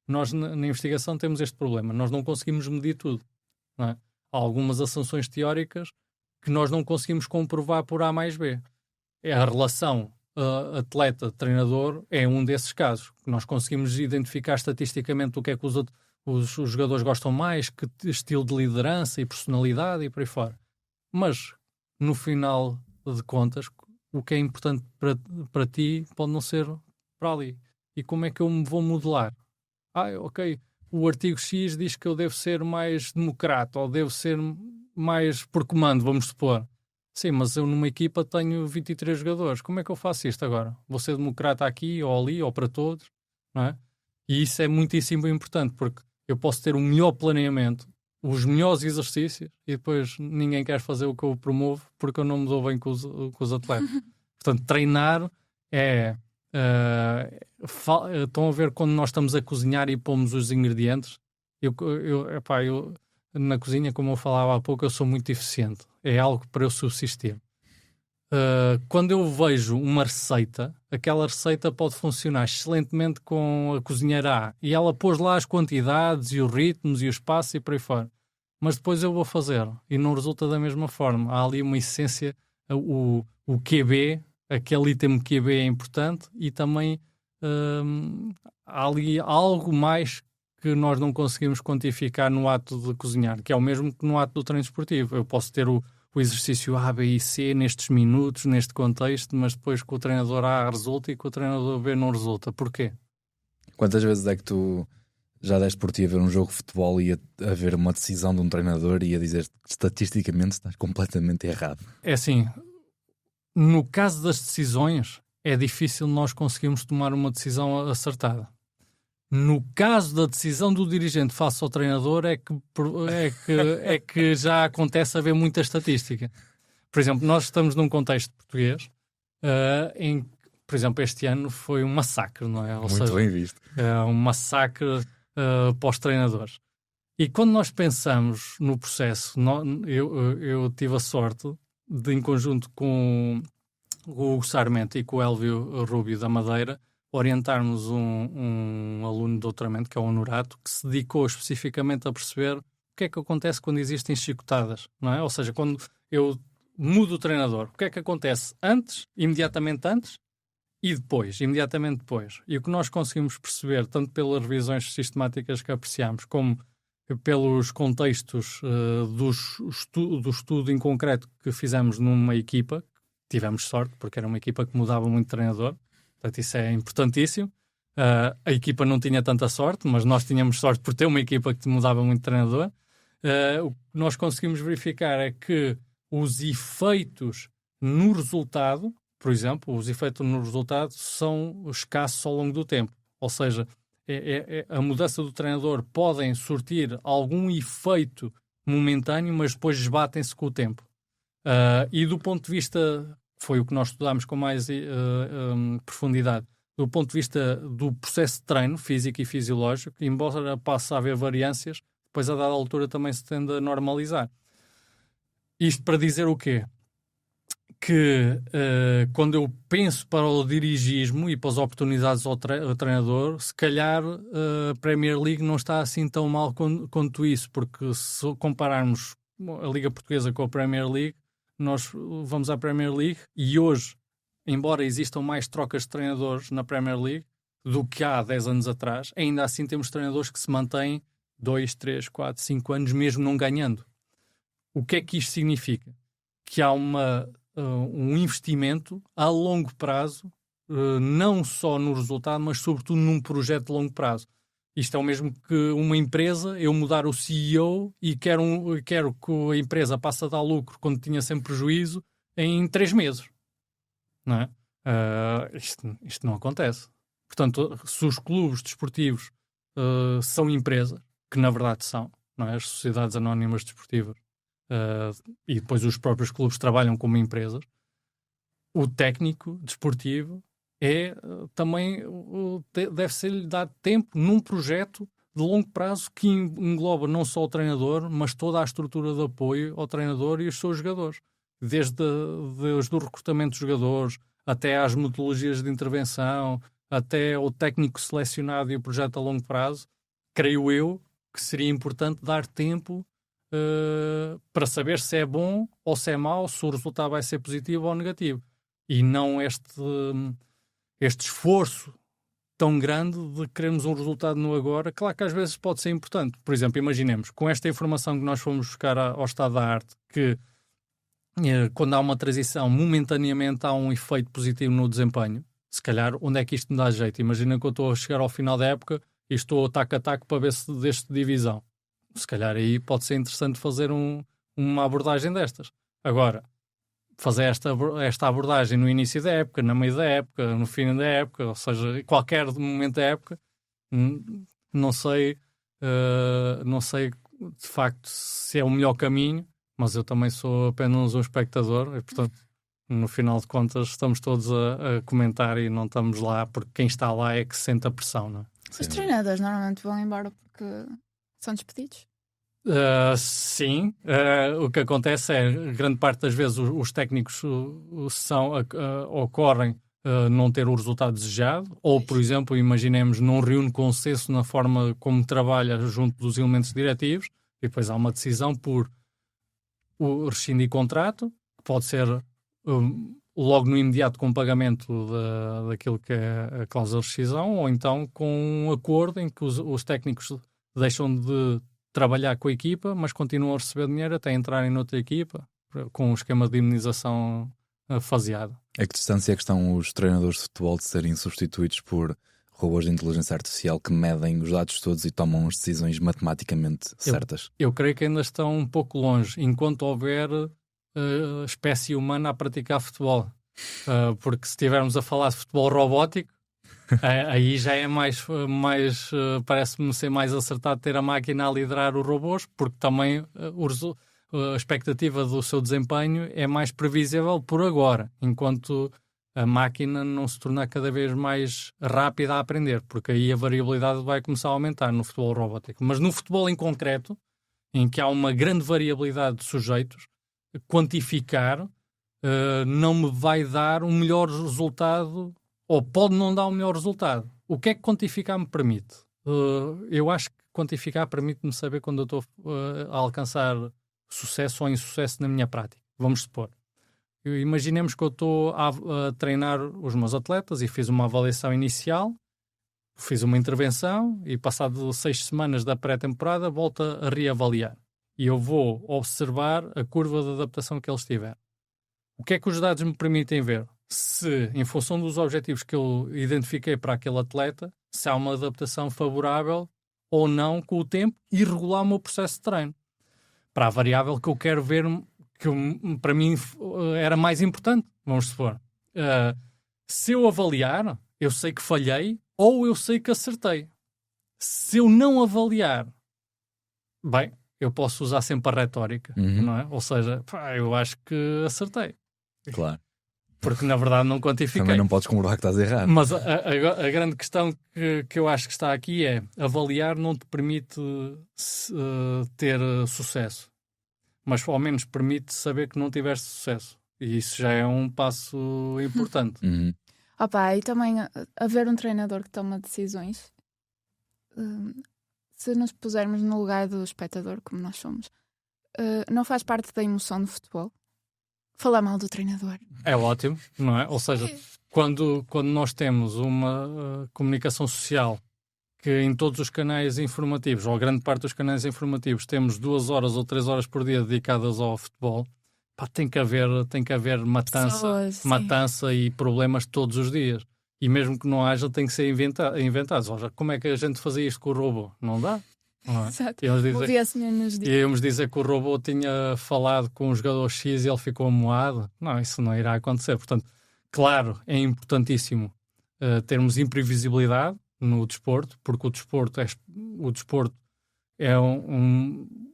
Speaker 1: nós na investigação temos este problema, nós não conseguimos medir tudo, não é? Há algumas assunções teóricas que nós não conseguimos comprovar por A mais B. A relação atleta-treinador é um desses casos, que nós conseguimos identificar estatisticamente o que é que os jogadores gostam mais, que estilo de liderança e personalidade e por aí fora. Mas, no final de contas, o que é importante para ti pode não ser para ali. E como é que eu me vou modelar? Ok, o artigo X diz que eu devo ser mais democrata ou devo ser mais por comando, vamos supor. Sim, mas eu numa equipa tenho 23 jogadores. Como é que eu faço isto agora? Vou ser democrata aqui ou ali ou para todos? Não é? E isso é muitíssimo importante, porque eu posso ter o melhor planeamento, os melhores exercícios e depois ninguém quer fazer o que eu promovo porque eu não me dou bem com os atletas. Portanto, treinar é... estão a ver quando nós estamos a cozinhar e pomos os ingredientes? Eu, na cozinha, como eu falava há pouco, eu sou muito eficiente. É algo para eu subsistir. Quando eu vejo uma receita, aquela receita pode funcionar excelentemente com a cozinheira A e ela pôs lá as quantidades e os ritmos e o espaço e por aí fora. Mas depois eu vou fazer e não resulta da mesma forma. Há ali uma essência, o QB, aquele item QB é importante e também há ali algo mais que nós não conseguimos quantificar no ato de cozinhar, que é o mesmo que no ato do treino esportivo. Eu posso ter o exercício A, B e C nestes minutos, neste contexto, mas depois com o treinador A resulta e com o treinador B não resulta. Porquê?
Speaker 3: Quantas vezes é que tu já deste por ti a ver um jogo de futebol e a ver uma decisão de um treinador e a dizer que estatisticamente estás completamente errado?
Speaker 1: É assim, no caso das decisões, é difícil nós conseguirmos tomar uma decisão acertada. No caso da decisão do dirigente face ao treinador é que já acontece haver muita estatística. Por exemplo, nós estamos num contexto português em que, por exemplo, este ano foi um massacre, não é? Ou
Speaker 3: muito
Speaker 1: seja,
Speaker 3: bem visto.
Speaker 1: Um massacre para os treinadores. E quando nós pensamos no processo, eu tive a sorte de, em conjunto com o Hugo Sarmento e com o Elvio Rubio da Madeira, orientarmos um aluno de doutoramento, que é o Honorato, que se dedicou especificamente a perceber o que é que acontece quando existem chicotadas, não é? Ou seja, quando eu mudo o treinador, o que é que acontece antes, imediatamente antes, e depois, imediatamente depois. E o que nós conseguimos perceber, tanto pelas revisões sistemáticas que apreciamos, como pelos contextos do estudo em concreto que fizemos numa equipa, tivemos sorte, porque era uma equipa que mudava muito de treinador, portanto isso é importantíssimo. A equipa não tinha tanta sorte, mas nós tínhamos sorte por ter uma equipa que mudava muito de treinador. O que nós conseguimos verificar é que os efeitos no resultado, por exemplo, os efeitos no resultado são escassos ao longo do tempo. Ou seja, a mudança do treinador podem surtir algum efeito momentâneo, mas depois esbatem-se com o tempo. E do ponto de vista, foi o que nós estudámos com mais profundidade, do ponto de vista do processo de treino físico e fisiológico, embora passe a haver variâncias, depois a dada altura também se tende a normalizar. Isto para dizer o quê? Que quando eu penso para o dirigismo e para as oportunidades ao treinador, se calhar a Premier League não está assim tão mal quanto isso, porque se compararmos a Liga Portuguesa com a Premier League, nós vamos à Premier League e hoje, embora existam mais trocas de treinadores na Premier League, do que há 10 anos atrás, ainda assim temos treinadores que se mantêm 2, 3, 4, 5 anos mesmo não ganhando. O que é que isto significa? Que há um investimento a longo prazo, não só no resultado, mas sobretudo num projeto de longo prazo. Isto é o mesmo que uma empresa, eu mudar o CEO e quero que a empresa passe a dar lucro quando tinha sempre prejuízo em 3 meses. Não é? Isto não acontece. Portanto, se os clubes desportivos são empresas, que na verdade são, não é? As sociedades anónimas desportivas, e depois os próprios clubes trabalham como empresas, o técnico desportivo também deve ser-lhe dado tempo num projeto de longo prazo que engloba não só o treinador, mas toda a estrutura de apoio ao treinador e os seus jogadores. Desde o recrutamento dos jogadores, até às metodologias de intervenção, até o técnico selecionado e o projeto a longo prazo. Creio eu que seria importante dar tempo para saber se é bom ou se é mau, se o resultado vai ser positivo ou negativo. E não este esforço tão grande de querermos um resultado no agora. Claro que às vezes pode ser importante. Por exemplo, imaginemos, com esta informação que nós fomos buscar ao estado da arte, que quando há uma transição, momentaneamente há um efeito positivo no desempenho. Se calhar, onde é que isto me dá jeito? Imagina que eu estou a chegar ao final da época e estou taco a taco para ver se deste divisão. Se calhar aí pode ser interessante fazer uma abordagem destas. Agora, fazer esta abordagem no início da época, no meio da época, no fim da época, ou seja, qualquer momento da época, não sei de facto se é o melhor caminho, mas eu também sou apenas um espectador e, portanto, no final de contas, estamos todos a comentar e não estamos lá porque quem está lá é que sente a pressão, não é?
Speaker 2: Os treinadores normalmente vão embora porque são despedidos?
Speaker 1: Sim. O que acontece é, grande parte das vezes, os técnicos ocorrem não ter o resultado desejado, ou, por exemplo, imaginemos, não reúne consenso na forma como trabalha junto dos elementos diretivos, e depois há uma decisão por rescindir contrato, que pode ser logo no imediato com pagamento daquilo que é a cláusula de rescisão, ou então com um acordo em que os técnicos deixam de trabalhar com a equipa, mas continuam a receber dinheiro até entrarem noutra equipa, com um esquema de indemnização faseado.
Speaker 3: A que distância é que estão os treinadores de futebol de serem substituídos por robôs de inteligência artificial que medem os dados todos e tomam as decisões matematicamente certas?
Speaker 1: Eu creio que ainda estão um pouco longe, enquanto houver espécie humana a praticar futebol. Porque se estivermos a falar de futebol robótico, aí já é mais parece-me ser mais acertado ter a máquina a liderar os robôs, porque também a expectativa do seu desempenho é mais previsível por agora, enquanto a máquina não se tornar cada vez mais rápida a aprender, porque aí a variabilidade vai começar a aumentar no futebol robótico. Mas no futebol em concreto, em que há uma grande variabilidade de sujeitos, quantificar não me vai dar um melhor resultado, ou pode não dar um melhor resultado. O que é que quantificar me permite? Eu acho que quantificar permite-me saber quando eu estou a alcançar sucesso ou insucesso na minha prática. Vamos supor. Imaginemos que eu estou a treinar os meus atletas e fiz uma avaliação inicial, fiz uma intervenção e, passado 6 semanas da pré-temporada, volto a reavaliar. E eu vou observar a curva de adaptação que eles tiveram. O que é que os dados me permitem ver? Se, em função dos objetivos que eu identifiquei para aquele atleta, se há uma adaptação favorável ou não com o tempo e regular o meu processo de treino. Para a variável que eu quero ver, que para mim era mais importante, vamos supor. Se eu avaliar, eu sei que falhei ou eu sei que acertei. Se eu não avaliar, bem, eu posso usar sempre a retórica, não é? Ou seja, eu acho que acertei.
Speaker 3: Claro.
Speaker 1: Porque na verdade não quantifiquei.
Speaker 3: Também não podes comprovar que estás errado.
Speaker 1: Mas a grande questão que eu acho que está aqui é: avaliar não te permite ter sucesso, mas ao menos permite saber que não tiveste sucesso. E isso já é um passo importante.
Speaker 2: E também haver um treinador que toma decisões. Se nos pusermos no lugar do espectador, como nós somos, não faz parte da emoção do futebol falar mal do treinador.
Speaker 1: É ótimo, não é? Ou seja, quando nós temos uma comunicação social que em todos os canais informativos, ou a grande parte dos canais informativos, temos 2 horas ou 3 horas por dia dedicadas ao futebol, pá, tem que haver matança e problemas todos os dias. E mesmo que não haja, tem que ser inventados. Ou seja, como é que a gente fazia isto com o robô? Não dá? Não é?
Speaker 2: Exato.
Speaker 1: E íamos dizer que o robô tinha falado com o jogador X e ele ficou moado. Não, isso não irá acontecer. Portanto, claro, é importantíssimo termos imprevisibilidade no desporto, porque o desporto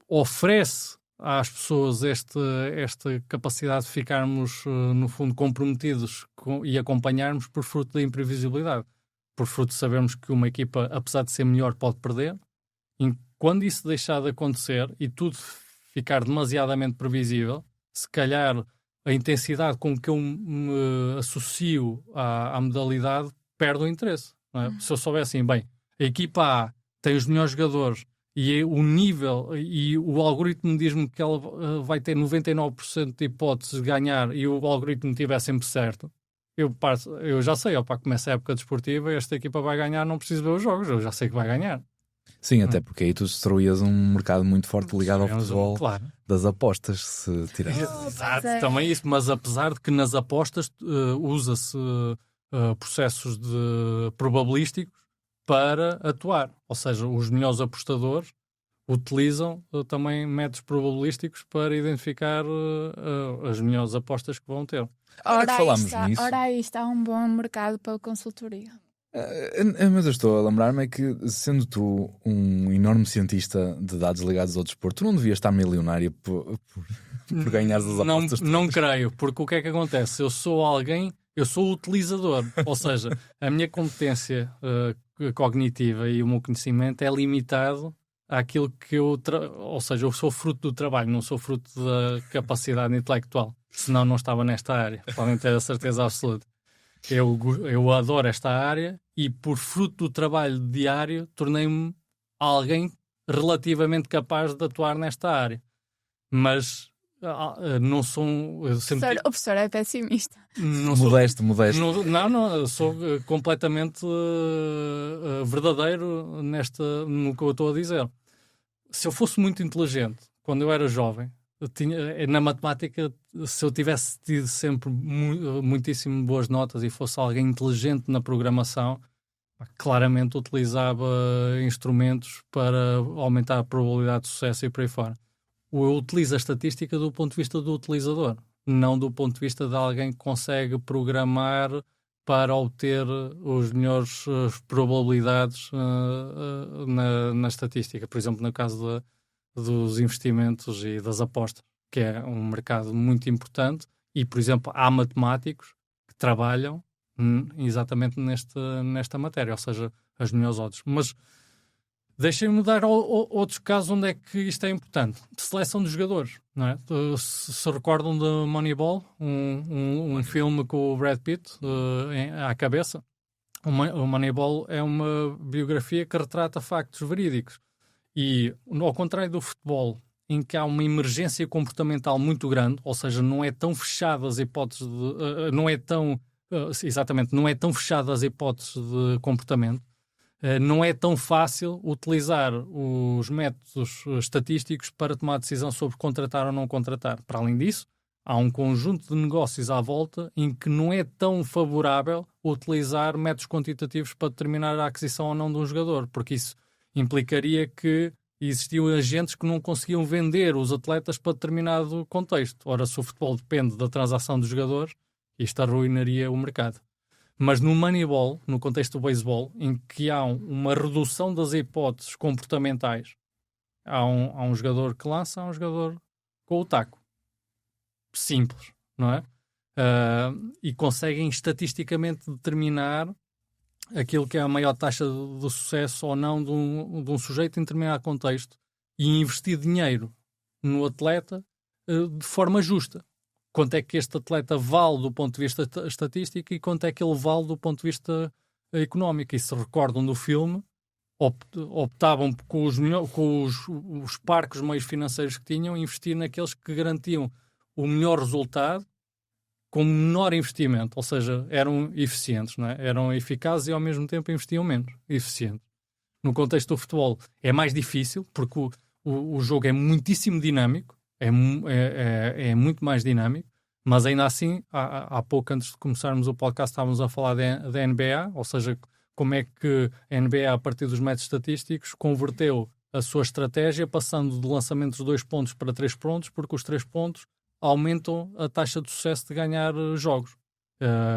Speaker 1: oferece às pessoas esta capacidade de ficarmos, no fundo, comprometidos e acompanharmos por fruto da imprevisibilidade. Por fruto de sabermos que uma equipa, apesar de ser melhor, pode perder. E quando isso deixar de acontecer e tudo ficar demasiadamente previsível, se calhar a intensidade com que eu me associo à modalidade perde o interesse. Não é? Se eu soubesse assim, bem, a equipa A tem os melhores jogadores e o nível e o algoritmo diz-me que ela vai ter 99% de hipóteses de ganhar e o algoritmo estiver sempre certo, eu já sei, começa a época desportiva, esta equipa vai ganhar, não preciso ver os jogos, eu já sei que vai ganhar.
Speaker 3: Sim, até porque aí tu destruías um mercado muito forte ligado ao futebol,
Speaker 1: claro,
Speaker 3: das apostas, se tirar.
Speaker 1: Exato, também isso, mas apesar de que nas apostas usa-se processos probabilísticos para atuar, ou seja, os melhores apostadores utilizam também métodos probabilísticos para identificar as melhores apostas que vão ter.
Speaker 2: Ora aí está um bom mercado para a consultoria.
Speaker 3: Mas eu estou a lembrar-me que, sendo tu um enorme cientista de dados ligados ao desporto, tu não devias estar milionário por ganhares as apostas.
Speaker 1: Não creio, porque o que é que acontece? Eu sou o utilizador, ou seja, a minha competência cognitiva e o meu conhecimento é limitado àquilo que ou seja, eu sou fruto do trabalho, não sou fruto da capacidade intelectual, senão não estava nesta área, podem ter a certeza absoluta. Eu adoro esta área e, por fruto do trabalho diário, tornei-me alguém relativamente capaz de atuar nesta área. Mas não sou...
Speaker 2: O professor é pessimista.
Speaker 3: Modesto.
Speaker 1: Não, eu sou completamente verdadeiro no que eu estou a dizer. Se eu fosse muito inteligente, quando eu era jovem, na matemática, se eu tivesse tido sempre muitíssimo boas notas e fosse alguém inteligente na programação, claramente utilizava instrumentos para aumentar a probabilidade de sucesso e por aí fora. Eu utilizo a estatística do ponto de vista do utilizador, não do ponto de vista de alguém que consegue programar para obter as melhores probabilidades na estatística. Por exemplo, no caso dos investimentos e das apostas, que é um mercado muito importante e, por exemplo, há matemáticos que trabalham exatamente nesta matéria, ou seja, as melhores odds. Mas deixem-me dar outros casos onde é que isto é importante. De seleção de jogadores, não é? Se recordam de Moneyball, um filme com o Brad Pitt à cabeça, o Moneyball é uma biografia que retrata factos verídicos. E, ao contrário do futebol, em que há uma emergência comportamental muito grande, ou seja, não é tão fechada as hipóteses não é tão fechada as hipóteses de comportamento, não é tão fácil utilizar os métodos estatísticos para tomar decisão sobre contratar ou não contratar. Para além disso, há um conjunto de negócios à volta em que não é tão favorável utilizar métodos quantitativos para determinar a aquisição ou não de um jogador, porque isso implicaria que existiam agentes que não conseguiam vender os atletas para determinado contexto. Ora, se o futebol depende da transação dos jogadores, isto arruinaria o mercado. Mas no Moneyball, no contexto do beisebol, em que há uma redução das hipóteses comportamentais, há um jogador que lança, há um jogador com o taco. Simples, não é? E conseguem estatisticamente determinar aquilo que é a maior taxa de sucesso ou não de um sujeito em determinado contexto e investir dinheiro no atleta de forma justa. Quanto é que este atleta vale do ponto de vista estatístico e quanto é que ele vale do ponto de vista económico. E se recordam do filme, optavam com os parcos meios financeiros que tinham, investir naqueles que garantiam o melhor resultado com menor investimento, ou seja, eram eficientes, não é? Eram eficazes e ao mesmo tempo investiam menos, eficientes. No contexto do futebol é mais difícil, porque o jogo é muitíssimo dinâmico, é muito mais dinâmico, mas ainda assim, há pouco antes de começarmos o podcast, estávamos a falar da NBA, ou seja, como é que a NBA, a partir dos métodos estatísticos, converteu a sua estratégia, passando de lançamentos de 2 pontos para 3 pontos, porque os 3 pontos aumentam a taxa de sucesso de ganhar jogos.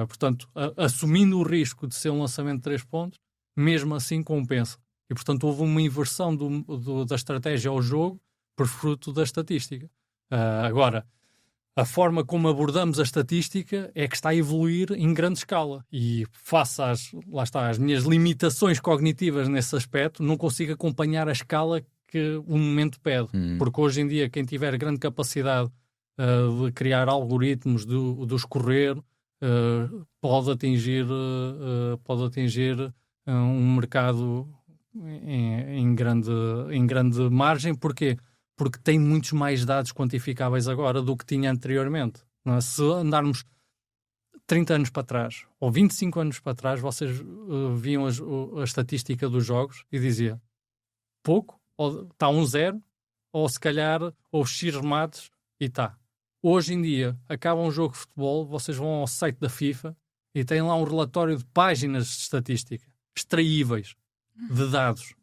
Speaker 1: Portanto, assumindo o risco de ser um lançamento de 3 pontos, mesmo assim compensa. E, portanto, houve uma inversão da estratégia ao jogo por fruto da estatística. Agora, a forma como abordamos a estatística é que está a evoluir em grande escala. E face às minhas limitações cognitivas nesse aspecto, não consigo acompanhar a escala que o momento pede. Porque hoje em dia, quem tiver grande capacidade de criar algoritmos, de os correr, pode atingir um mercado em grande margem. Porquê? Porque tem muitos mais dados quantificáveis agora do que tinha anteriormente. Não é? Se andarmos 30 anos para trás ou 25 anos para trás, vocês viam a estatística dos jogos e dizia pouco, ou está 1-0, ou se calhar ou X remates e está. Hoje em dia, acaba um jogo de futebol, vocês vão ao site da FIFA e têm lá um relatório de páginas de estatística extraíveis de dados,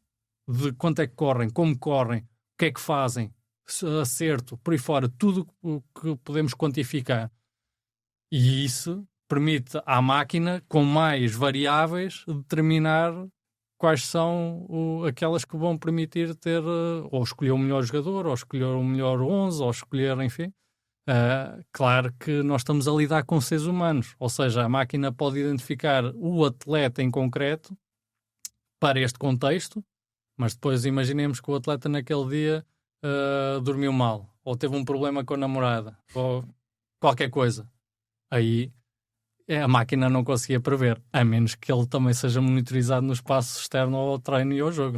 Speaker 1: de quanto é que correm, como correm, o que é que fazem, acerto, por aí fora, tudo o que podemos quantificar. E isso permite à máquina, com mais variáveis, determinar quais são aquelas que vão permitir ter, ou escolher o melhor jogador, ou escolher o melhor 11, ou escolher, enfim. Claro que nós estamos a lidar com seres humanos, ou seja, a máquina pode identificar o atleta em concreto para este contexto, mas depois imaginemos que o atleta naquele dia dormiu mal, ou teve um problema com a namorada, ou qualquer coisa. Aí a máquina não conseguia prever, a menos que ele também seja monitorizado no espaço externo ao treino e ao jogo.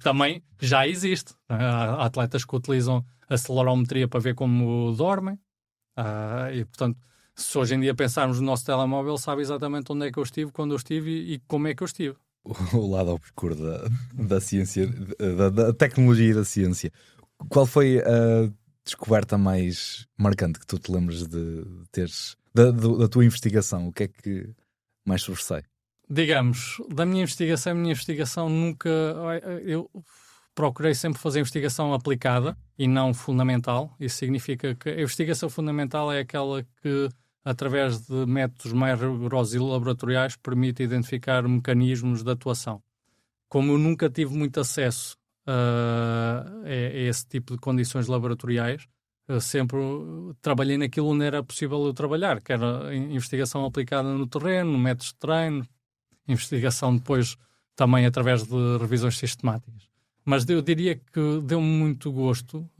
Speaker 1: Também já existe. Há atletas que utilizam acelerometria para ver como dormem. E, portanto, se hoje em dia pensarmos no nosso telemóvel, sabe exatamente onde é que eu estive, quando eu estive e como é que eu estive.
Speaker 3: O lado obscuro da ciência, da tecnologia e da ciência. Qual foi a descoberta mais marcante que tu te lembras de teres da tua investigação? O que é que mais sobressai?
Speaker 1: Digamos, da minha investigação nunca... Eu procurei sempre fazer investigação aplicada e não fundamental. Isso significa que a investigação fundamental é aquela que, através de métodos mais rigorosos e laboratoriais, permite identificar mecanismos de atuação. Como eu nunca tive muito acesso a esse tipo de condições laboratoriais, eu sempre trabalhei naquilo onde era possível eu trabalhar, que era investigação aplicada no terreno, métodos de treino, investigação depois também através de revisões sistemáticas. Mas eu diria que deu-me muito gosto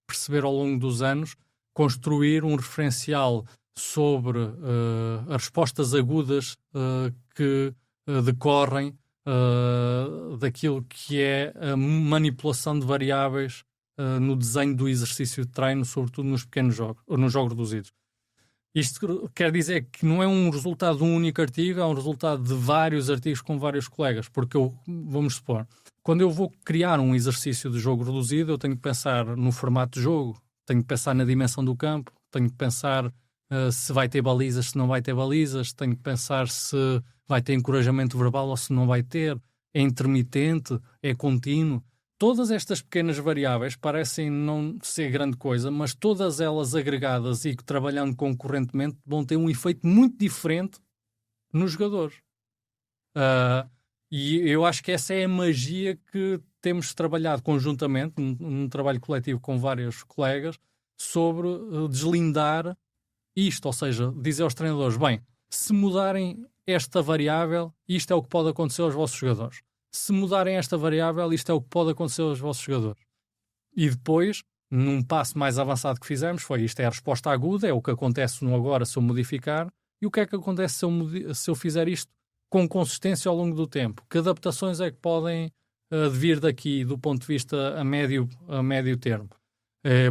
Speaker 1: perceber ao longo dos anos, construir um referencial sobre as respostas agudas que decorrem daquilo que é a manipulação de variáveis no desenho do exercício de treino, sobretudo nos pequenos jogos, ou nos jogos reduzidos. Isto quer dizer que não é um resultado de um único artigo, é um resultado de vários artigos com vários colegas, porque vamos supor, quando eu vou criar um exercício de jogo reduzido, eu tenho que pensar no formato de jogo, tenho que pensar na dimensão do campo, tenho que pensar se vai ter balizas, se não vai ter balizas, tenho que pensar se vai ter encorajamento verbal ou se não vai ter, é intermitente, é contínuo. Todas estas pequenas variáveis parecem não ser grande coisa, mas todas elas agregadas e trabalhando concorrentemente vão ter um efeito muito diferente nos jogadores. E eu acho que essa é a magia que temos trabalhado conjuntamente, num trabalho coletivo com vários colegas, sobre deslindar isto, ou seja, dizer aos treinadores, bem, se mudarem esta variável, isto é o que pode acontecer aos vossos jogadores. Se mudarem esta variável, isto é o que pode acontecer aos vossos jogadores. E depois, num passo mais avançado que fizemos, foi isto é a resposta aguda, é o que acontece no agora se eu modificar, e o que é que acontece se eu fizer isto com consistência ao longo do tempo? Que adaptações é que podem vir daqui do ponto de vista a médio termo?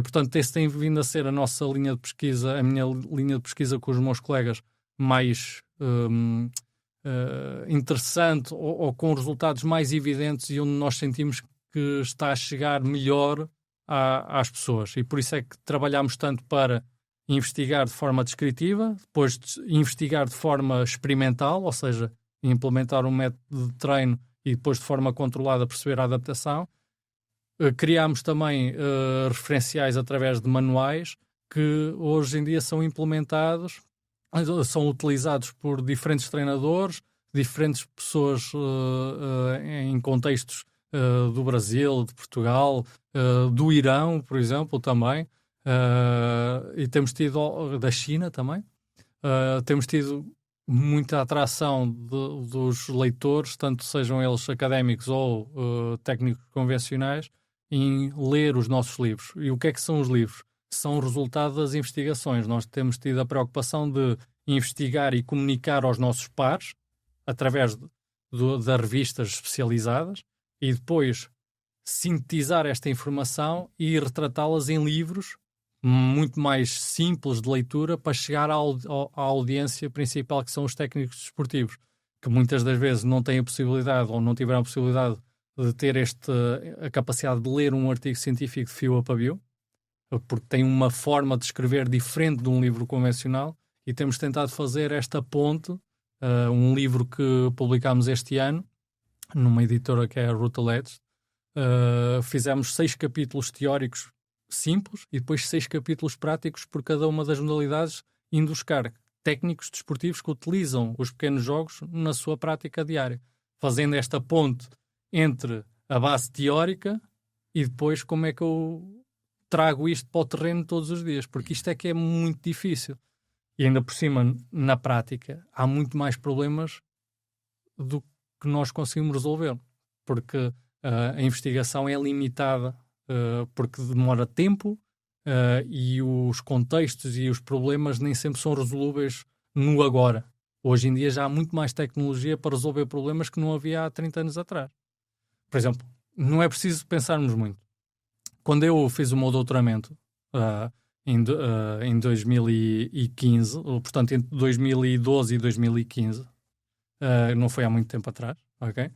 Speaker 1: Portanto, esse tem vindo a ser a nossa linha de pesquisa, a minha linha de pesquisa com os meus colegas mais interessante ou com resultados mais evidentes e onde nós sentimos que está a chegar melhor às pessoas. E por isso é que trabalhamos tanto para investigar de forma descritiva, depois investigar de forma experimental, ou seja, implementar um método de treino e depois de forma controlada perceber a adaptação. Criámos também referenciais através de manuais que hoje em dia são implementados, são utilizados por diferentes treinadores, diferentes pessoas em contextos do Brasil, de Portugal, do Irão, por exemplo, também. E temos tido da China também. Temos tido muita atração dos leitores, tanto sejam eles académicos ou técnicos convencionais, em ler os nossos livros. E o que é que são os livros? São o resultado das investigações. Nós temos tido a preocupação de investigar e comunicar aos nossos pares através das revistas especializadas e depois sintetizar esta informação e retratá-las em livros muito mais simples de leitura para chegar à audiência principal, que são os técnicos desportivos, que muitas das vezes não têm a possibilidade ou não tiveram a possibilidade de ter a capacidade de ler um artigo científico de fio a pavio, porque tem uma forma de escrever diferente de um livro convencional, e temos tentado fazer esta ponte. Um livro que publicámos este ano, numa editora que é a Routledge, fizemos 6 capítulos teóricos simples e depois 6 capítulos práticos por cada uma das modalidades, indo buscar técnicos desportivos que utilizam os pequenos jogos na sua prática diária, fazendo esta ponte entre a base teórica e depois como é que eu trago isto para o terreno todos os dias, porque isto é que é muito difícil. E ainda por cima, na prática, há muito mais problemas do que nós conseguimos resolver, porque a investigação é limitada, porque demora tempo e os contextos e os problemas nem sempre são resolúveis no agora. Hoje em dia já há muito mais tecnologia para resolver problemas que não havia há 30 anos atrás. Por exemplo, não é preciso pensarmos muito. Quando eu fiz o meu doutoramento em 2015, portanto entre 2012 e 2015, não foi há muito tempo atrás, ok?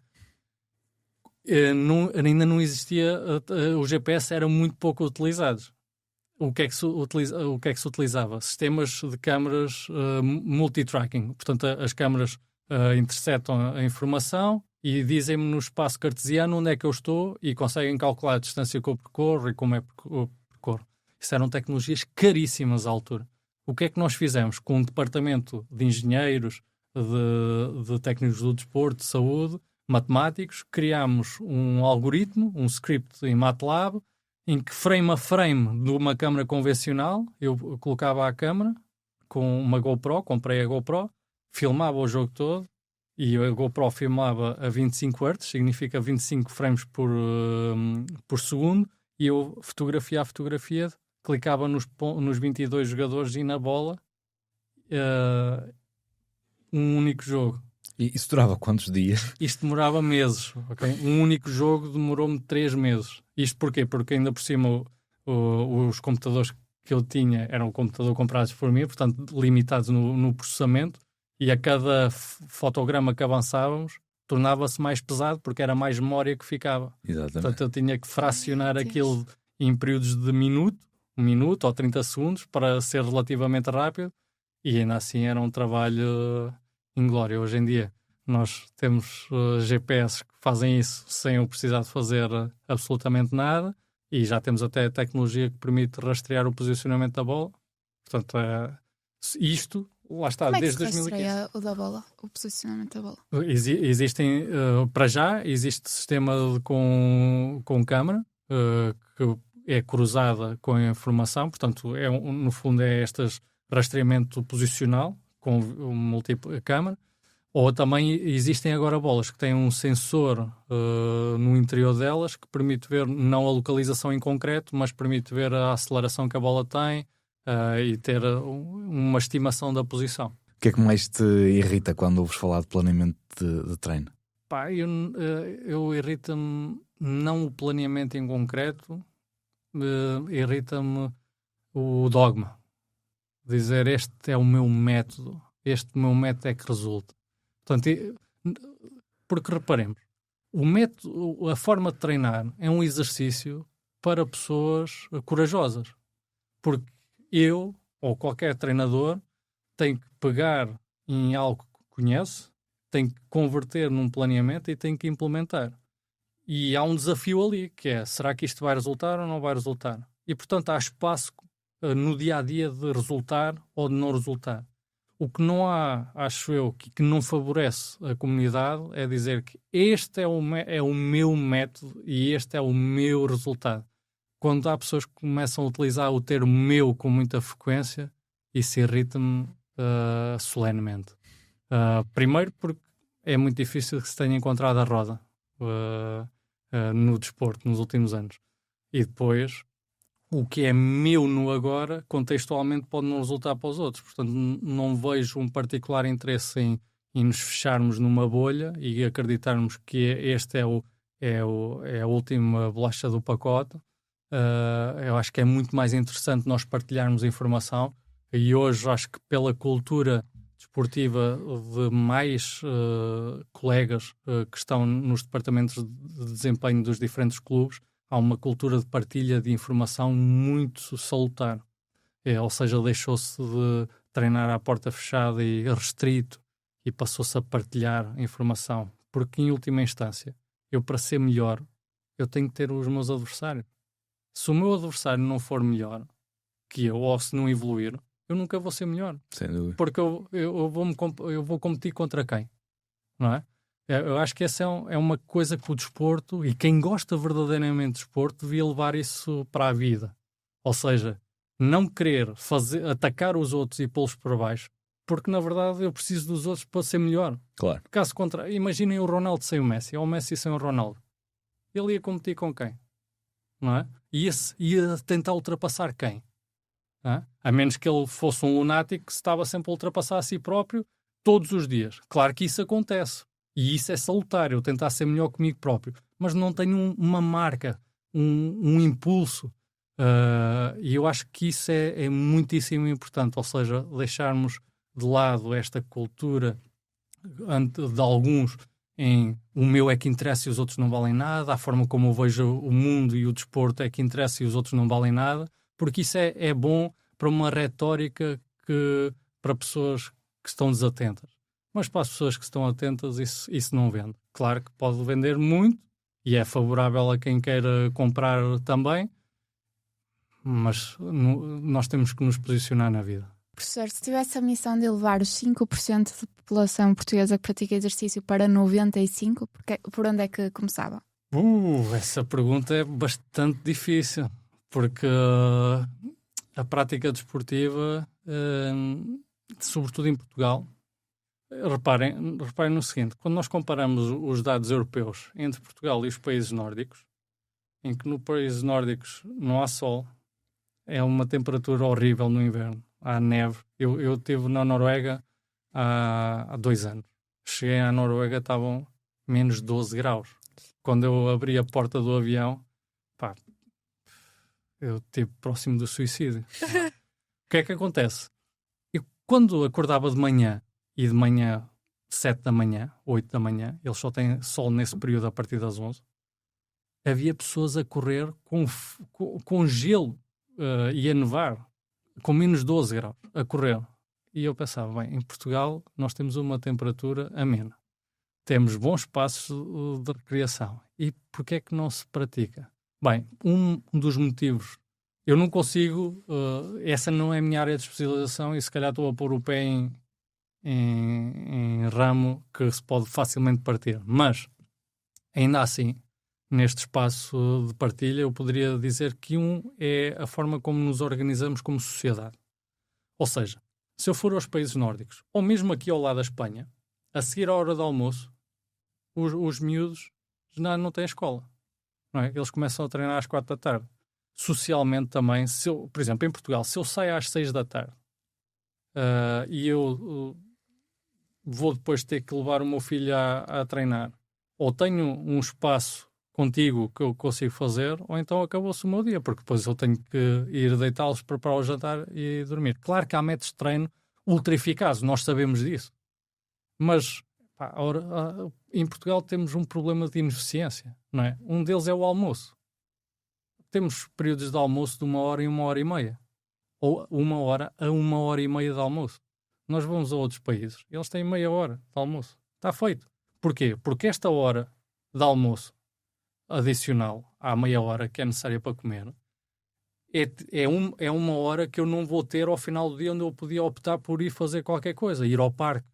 Speaker 1: Ainda não existia, o GPS era muito pouco utilizado. O que é que se utilizava? Sistemas de câmaras multitracking. Portanto, as câmaras interceptam a informação e dizem-me no espaço cartesiano onde é que eu estou e conseguem calcular a distância que eu percorro e como é que eu percorro. Isso eram tecnologias caríssimas à altura. O que é que nós fizemos? Com um departamento de engenheiros, de técnicos do desporto, de saúde, matemáticos, criámos um algoritmo, um script em MATLAB, em que frame a frame de uma câmara convencional, eu colocava a câmara com uma GoPro, comprei a GoPro, filmava o jogo todo, e a GoPro filmava a 25 Hz, significa 25 frames por segundo, e eu fotografia a fotografia, clicava nos 22 jogadores e na bola, um único jogo.
Speaker 3: E isso durava quantos dias?
Speaker 1: Isto demorava meses, ok? Um único jogo demorou-me 3 meses. Isto porquê? Porque ainda por cima os computadores que eu tinha eram um computador comprados por mim, portanto limitados no processamento, e a cada fotograma que avançávamos tornava-se mais pesado porque era mais memória que ficava.
Speaker 3: Exatamente.
Speaker 1: Portanto eu tinha que fracionar aquilo em períodos de um minuto ou 30 segundos para ser relativamente rápido, e ainda assim era um trabalho inglório. Hoje em dia nós temos GPS que fazem isso sem eu precisar de fazer absolutamente nada, e já temos até a tecnologia que permite rastrear o posicionamento da bola. Portanto, isto, lá está,
Speaker 2: como
Speaker 1: desde
Speaker 2: é que se
Speaker 1: 2015.
Speaker 2: rastreia o da bola, o posicionamento da bola?
Speaker 1: Existem, para já, existe sistema com câmara, que é cruzada com a informação, portanto, no fundo é este rastreamento posicional com múltipla câmara. Ou também existem agora bolas que têm um sensor no interior delas que permite ver não a localização em concreto, mas permite ver a aceleração que a bola tem e ter uma estimação da posição.
Speaker 3: O que é que mais te irrita quando ouves falar de planeamento de treino?
Speaker 1: Eu irrita-me não o planeamento em concreto, irrita-me o dogma. Dizer este é o meu método, este meu método é que resulta. Portanto, porque reparemos, o método, a forma de treinar é um exercício para pessoas corajosas. Porque eu, ou qualquer treinador, tem que pegar em algo que conhece, tem que converter num planeamento e tem que implementar. E há um desafio ali, que é, será que isto vai resultar ou não vai resultar? E, portanto, há espaço no dia-a-dia de resultar ou de não resultar. O que não há, acho eu, que não favorece a comunidade é dizer que este é o meu método e este é o meu resultado. Quando há pessoas que começam a utilizar o termo meu com muita frequência, isso irrita-me solenemente. Primeiro porque é muito difícil que se tenha encontrado a roda no desporto nos últimos anos. E depois, o que é meu no agora, contextualmente pode não resultar para os outros. Portanto, não vejo um particular interesse em nos fecharmos numa bolha e acreditarmos que este é a última bolacha do pacote. Eu acho que é muito mais interessante nós partilharmos informação, e hoje acho que pela cultura desportiva de mais colegas que estão nos departamentos de desempenho dos diferentes clubes, há uma cultura de partilha de informação muito salutar. Ou seja, deixou-se de treinar à porta fechada e restrito e passou-se a partilhar informação. Porque, em última instância, eu, para ser melhor, eu tenho que ter os meus adversários. Se o meu adversário não for melhor que eu, ou se não evoluir, eu nunca vou ser melhor.
Speaker 3: Sem dúvida.
Speaker 1: Porque eu vou competir contra quem? Não é? Eu acho que essa é uma coisa que o desporto, e quem gosta verdadeiramente de desporto, devia levar isso para a vida. Ou seja, não querer atacar os outros e pô-los para baixo, porque na verdade eu preciso dos outros para ser melhor.
Speaker 3: Claro.
Speaker 1: Caso contrário, imaginem o Ronaldo sem o Messi, ou o Messi sem o Ronaldo. Ele ia competir com quem? Não é? Ia tentar ultrapassar quem? A menos que ele fosse um lunático que se estava sempre a ultrapassar a si próprio todos os dias. Claro que isso acontece. E isso é salutar, eu tentar ser melhor comigo próprio. Mas não tenho uma marca, um impulso. E eu acho que isso é muitíssimo importante. Ou seja, deixarmos de lado esta cultura de alguns em o meu é que interessa e os outros não valem nada, a forma como eu vejo o mundo e o desporto é que interessa e os outros não valem nada, porque isso é bom para uma retórica para pessoas que estão desatentas. Mas para as pessoas que estão atentas, isso não vende. Claro que pode vender muito e é favorável a quem queira comprar também, mas nós temos que nos posicionar na vida.
Speaker 2: Professor, se tivesse a missão de elevar os 5% da população portuguesa que pratica exercício para 95%, por onde é que começava?
Speaker 1: Essa pergunta é bastante difícil, porque a prática desportiva, sobretudo em Portugal, reparem no seguinte, quando nós comparamos os dados europeus entre Portugal e os países nórdicos, em que nos países nórdicos não há sol, é uma temperatura horrível no inverno, há neve. Eu estive na Noruega há 2 anos. Cheguei à Noruega, estavam menos 12 graus. Quando eu abri a porta do avião, eu estive próximo do suicídio. O que é que acontece? Eu, quando acordava de manhã, 7 da manhã, 8 da manhã, eles só têm sol nesse período a partir das 11, havia pessoas a correr com gelo e a nevar, com menos 12 graus, a correr. E eu pensava, bem, em Portugal nós temos uma temperatura amena. Temos bons espaços de recreação. E porquê é que não se pratica? Bem, um dos motivos, eu não consigo, essa não é a minha área de especialização e se calhar estou a pôr o pé em ramo que se pode facilmente partir. Mas, ainda assim, neste espaço de partilha, eu poderia dizer que é a forma como nos organizamos como sociedade. Ou seja, se eu for aos países nórdicos, ou mesmo aqui ao lado da Espanha, a seguir à hora do almoço, os miúdos já não têm escola. Não é? Eles começam a treinar às 4 da tarde. Socialmente também, por exemplo, em Portugal, se eu saio às 6 da tarde e eu vou depois ter que levar o meu filho a treinar, ou tenho um espaço contigo que eu consigo fazer, ou então acabou-se o meu dia, porque depois eu tenho que ir deitá-los, preparar o jantar e dormir. Claro que há métodos de treino ultra eficazes, nós sabemos disso. Mas pá, em Portugal temos um problema de ineficiência, não é? Um deles é o almoço. Temos períodos de almoço de 1 hora e 1h30. Ou 1 hora a 1h30 de almoço. Nós vamos a outros países, eles têm meia hora de almoço. Está feito. Porquê? Porque esta hora de almoço adicional à meia hora que é necessária para comer é 1 hora que eu não vou ter ao final do dia, onde eu podia optar por ir fazer qualquer coisa, ir ao parque,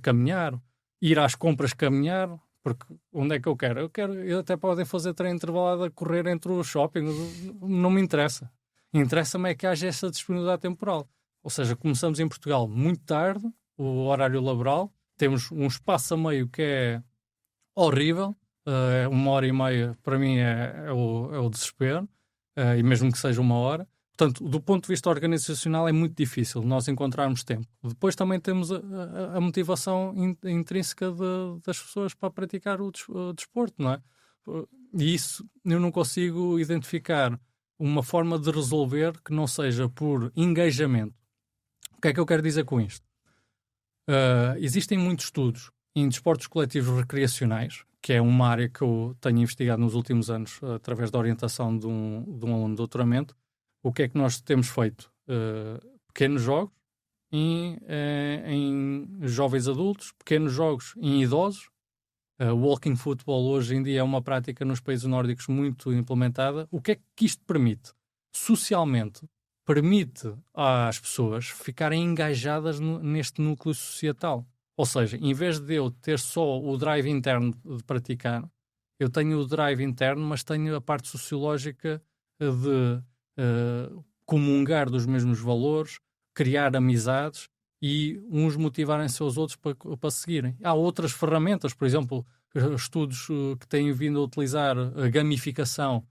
Speaker 1: caminhar, ir às compras caminhar, porque onde é que eu quero? Eu até podem fazer treino intervalado a correr entre os shoppings, não me interessa. Interessa-me é que haja essa disponibilidade temporal. Ou seja, começamos em Portugal muito tarde, o horário laboral, temos um espaço a meio que é horrível, 1h30 para mim é o desespero, e mesmo que seja 1 hora. Portanto, do ponto de vista organizacional é muito difícil nós encontrarmos tempo. Depois também temos a motivação intrínseca das pessoas para praticar o desporto, não é? E isso eu não consigo identificar uma forma de resolver que não seja por engajamento. O que é que eu quero dizer com isto? Existem muitos estudos em desportos coletivos recreacionais, que é uma área que eu tenho investigado nos últimos anos através da orientação de um aluno de doutoramento. O que é que nós temos feito? Pequenos jogos em jovens adultos, pequenos jogos em idosos. Walking football hoje em dia é uma prática nos países nórdicos muito implementada. O que é que isto permite? Socialmente, permite às pessoas ficarem engajadas neste núcleo societal. Ou seja, em vez de eu ter só o drive interno de praticar, eu tenho o drive interno, mas tenho a parte sociológica de comungar dos mesmos valores, criar amizades e uns motivarem-se aos outros para seguirem. Há outras ferramentas, por exemplo, estudos que têm vindo a utilizar a gamificação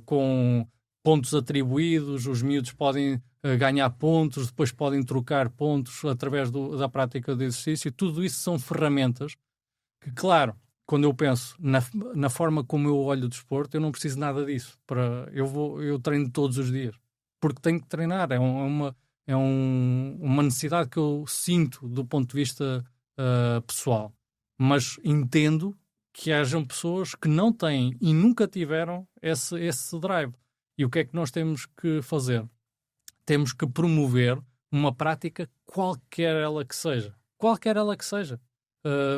Speaker 1: com pontos atribuídos, os miúdos podem ganhar pontos, depois podem trocar pontos através da prática de exercício. Tudo isso são ferramentas que, claro, quando eu penso na forma como eu olho o desporto, eu não preciso nada disso. Eu treino todos os dias, porque tenho que treinar. É uma necessidade que eu sinto do ponto de vista pessoal. Mas entendo que hajam pessoas que não têm e nunca tiveram esse drive. E o que é que nós temos que fazer? Temos que promover uma prática qualquer ela que seja. Qualquer ela que seja.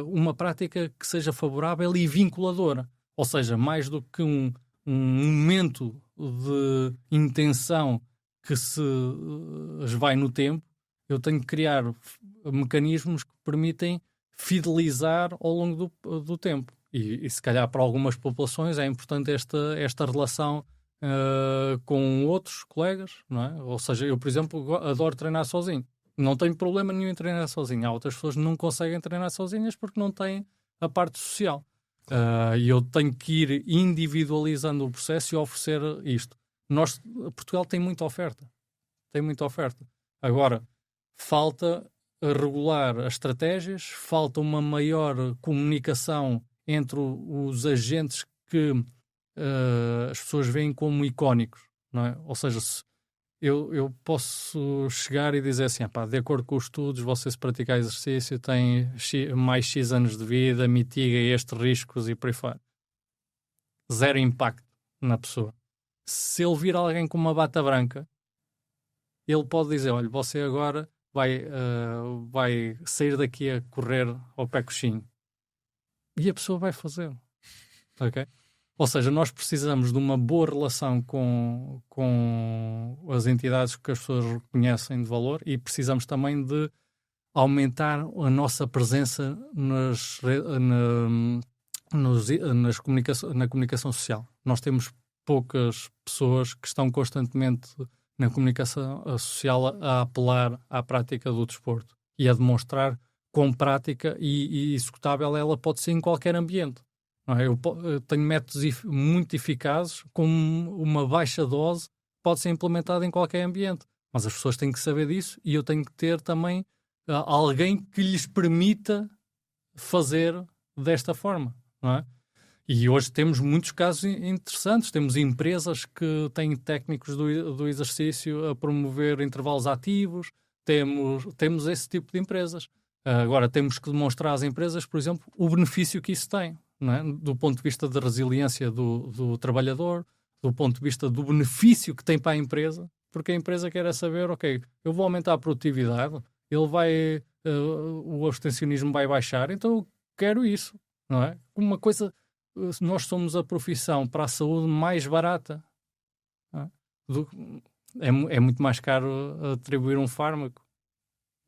Speaker 1: Uma prática que seja favorável e vinculadora. Ou seja, mais do que um momento de intenção que se esvai no tempo, eu tenho que criar mecanismos que permitem fidelizar ao longo do tempo. E se calhar para algumas populações é importante esta relação com outros colegas, não é? Ou seja, eu, por exemplo, adoro treinar sozinho. Não tenho problema nenhum em treinar sozinho. Há outras pessoas que não conseguem treinar sozinhas porque não têm a parte social. E eu tenho que ir individualizando o processo e oferecer isto. Portugal tem muita oferta. Tem muita oferta. Agora, falta regular as estratégias, falta uma maior comunicação entre os agentes que as pessoas veem como icónicos, não é? Ou seja, eu posso chegar e dizer assim, de acordo com os estudos, você se praticar exercício tem mais X anos de vida, mitiga estes riscos e por aí fora. Zero impacto na pessoa. Se ele vir alguém com uma bata branca, ele pode dizer, olha, você agora vai sair daqui a correr ao pé coxinho. E a pessoa vai fazer. Ok? Ou seja, nós precisamos de uma boa relação com as entidades que as pessoas reconhecem de valor e precisamos também de aumentar a nossa presença na comunicação social. Nós temos poucas pessoas que estão constantemente na comunicação social a apelar à prática do desporto e a demonstrar quão prática e executável ela pode ser em qualquer ambiente. Não é? Eu tenho métodos muito eficazes, com uma baixa dose, pode ser implementado em qualquer ambiente. Mas as pessoas têm que saber disso e eu tenho que ter também alguém que lhes permita fazer desta forma. Não é? E hoje temos muitos casos interessantes. Temos empresas que têm técnicos do exercício a promover intervalos ativos. Temos esse tipo de empresas. Agora, temos que demonstrar às empresas, por exemplo, o benefício que isso tem, não é? Do ponto de vista da resiliência do trabalhador, do ponto de vista do benefício que tem para a empresa, porque a empresa quer saber, ok, eu vou aumentar a produtividade, o abstencionismo vai baixar, então eu quero isso, não é? Uma coisa, nós somos a profissão para a saúde mais barata. Não é? É muito mais caro atribuir um fármaco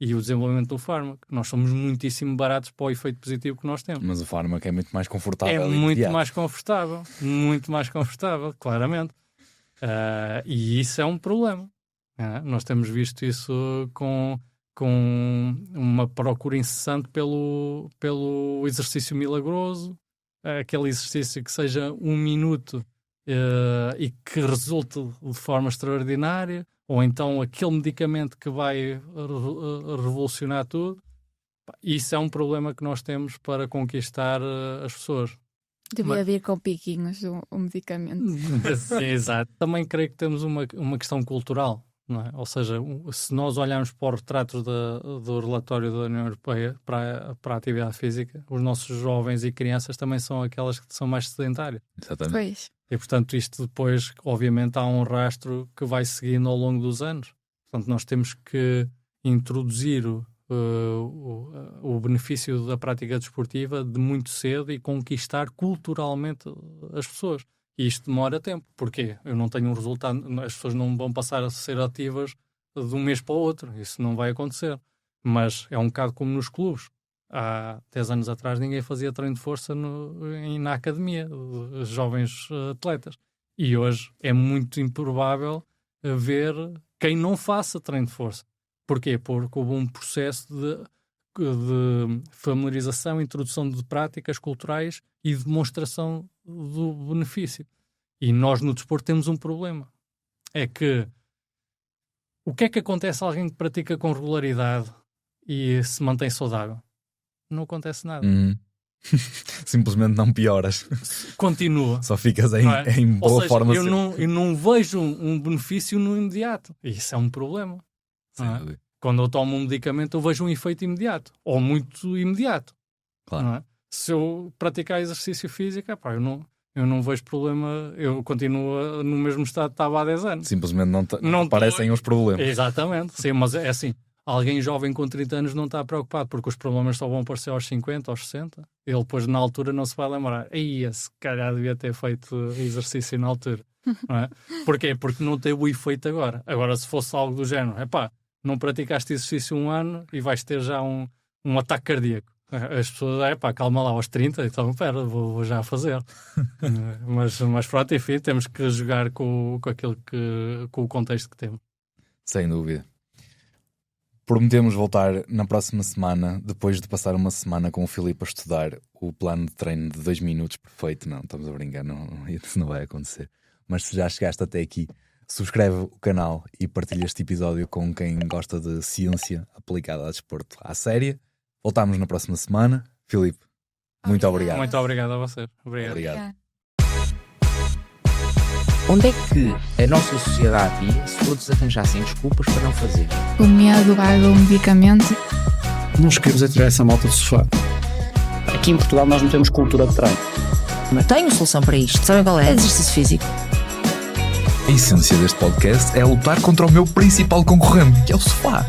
Speaker 1: e o desenvolvimento do fármaco. Nós somos muitíssimo baratos para o efeito positivo que nós temos.
Speaker 3: Mas o fármaco é muito mais confortável.
Speaker 1: É muito mais confortável, claramente. E isso é um problema. Nós temos visto isso com uma procura incessante pelo exercício milagroso, aquele exercício que seja 1 minuto e que resulte de forma extraordinária, ou então aquele medicamento que vai revolucionar tudo. Isso é um problema que nós temos para conquistar as pessoas.
Speaker 2: Devia vir com piquinhos o medicamento.
Speaker 1: Sim, exato. Também creio que temos uma questão cultural, não é? Ou seja, se nós olharmos para o retrato do relatório da União Europeia para a atividade física, os nossos jovens e crianças também são aquelas que são mais sedentárias.
Speaker 3: Exatamente.
Speaker 2: Pois.
Speaker 1: E, portanto, isto depois, obviamente, há um rastro que vai seguindo ao longo dos anos. Portanto, nós temos que introduzir o benefício da prática desportiva de muito cedo e conquistar culturalmente as pessoas. E isto demora tempo. Porquê? Eu não tenho um resultado, as pessoas não vão passar a ser ativas de um mês para o outro. Isso não vai acontecer. Mas é um bocado como nos clubes. Há 10 anos atrás ninguém fazia treino de força na academia, os jovens atletas. E hoje é muito improvável ver quem não faça treino de força. Porquê? Porque houve um processo de familiarização, introdução de práticas culturais e demonstração do benefício. E nós no desporto temos um problema. É que o que é que acontece a alguém que pratica com regularidade e se mantém saudável? Não acontece nada.
Speaker 3: Simplesmente não pioras.
Speaker 1: Continua.
Speaker 3: Só ficas em boa forma.
Speaker 1: Eu não vejo um benefício no imediato. Isso é um problema. Quando eu tomo um medicamento, eu vejo um efeito imediato. Ou muito imediato.
Speaker 3: Claro.
Speaker 1: Não é? Se eu praticar exercício físico, eu não vejo problema. Eu continuo no mesmo estado que estava há 10 anos.
Speaker 3: Simplesmente não aparecem os problemas.
Speaker 1: Exatamente. Sim, mas é assim. Alguém jovem com 30 anos não está preocupado porque os problemas só vão aparecer aos 50, aos 60. Ele depois na altura não se vai lembrar. Se calhar devia ter feito exercício na altura. Não é? Porquê? Porque não teve o efeito agora. Agora se fosse algo do género, não praticaste exercício 1 ano e vais ter já um ataque cardíaco. As pessoas, calma lá, aos 30, então vou já fazer. mas pronto, enfim, temos que jogar com o contexto que temos.
Speaker 3: Sem dúvida. Prometemos voltar na próxima semana, depois de passar uma semana com o Filipe a estudar o plano de treino de 2 minutos perfeito. Não, estamos a brincar, isso não vai acontecer. Mas se já chegaste até aqui, subscreve o canal e partilha este episódio com quem gosta de ciência aplicada a desporto à séria. Voltamos na próxima semana. Filipe, muito obrigado.
Speaker 1: Muito obrigado a você. Obrigado.
Speaker 4: Onde é que a nossa sociedade ia se todos arranjassem desculpas para não fazer?
Speaker 2: O medo paga o medicamento.
Speaker 5: Não queremos tirar essa malta do sofá.
Speaker 6: Aqui em Portugal nós não temos cultura de treino.
Speaker 7: Mas tenho solução para isto. Sabem qual é? Exercício físico.
Speaker 3: A essência deste podcast é lutar contra o meu principal concorrente, que é o sofá.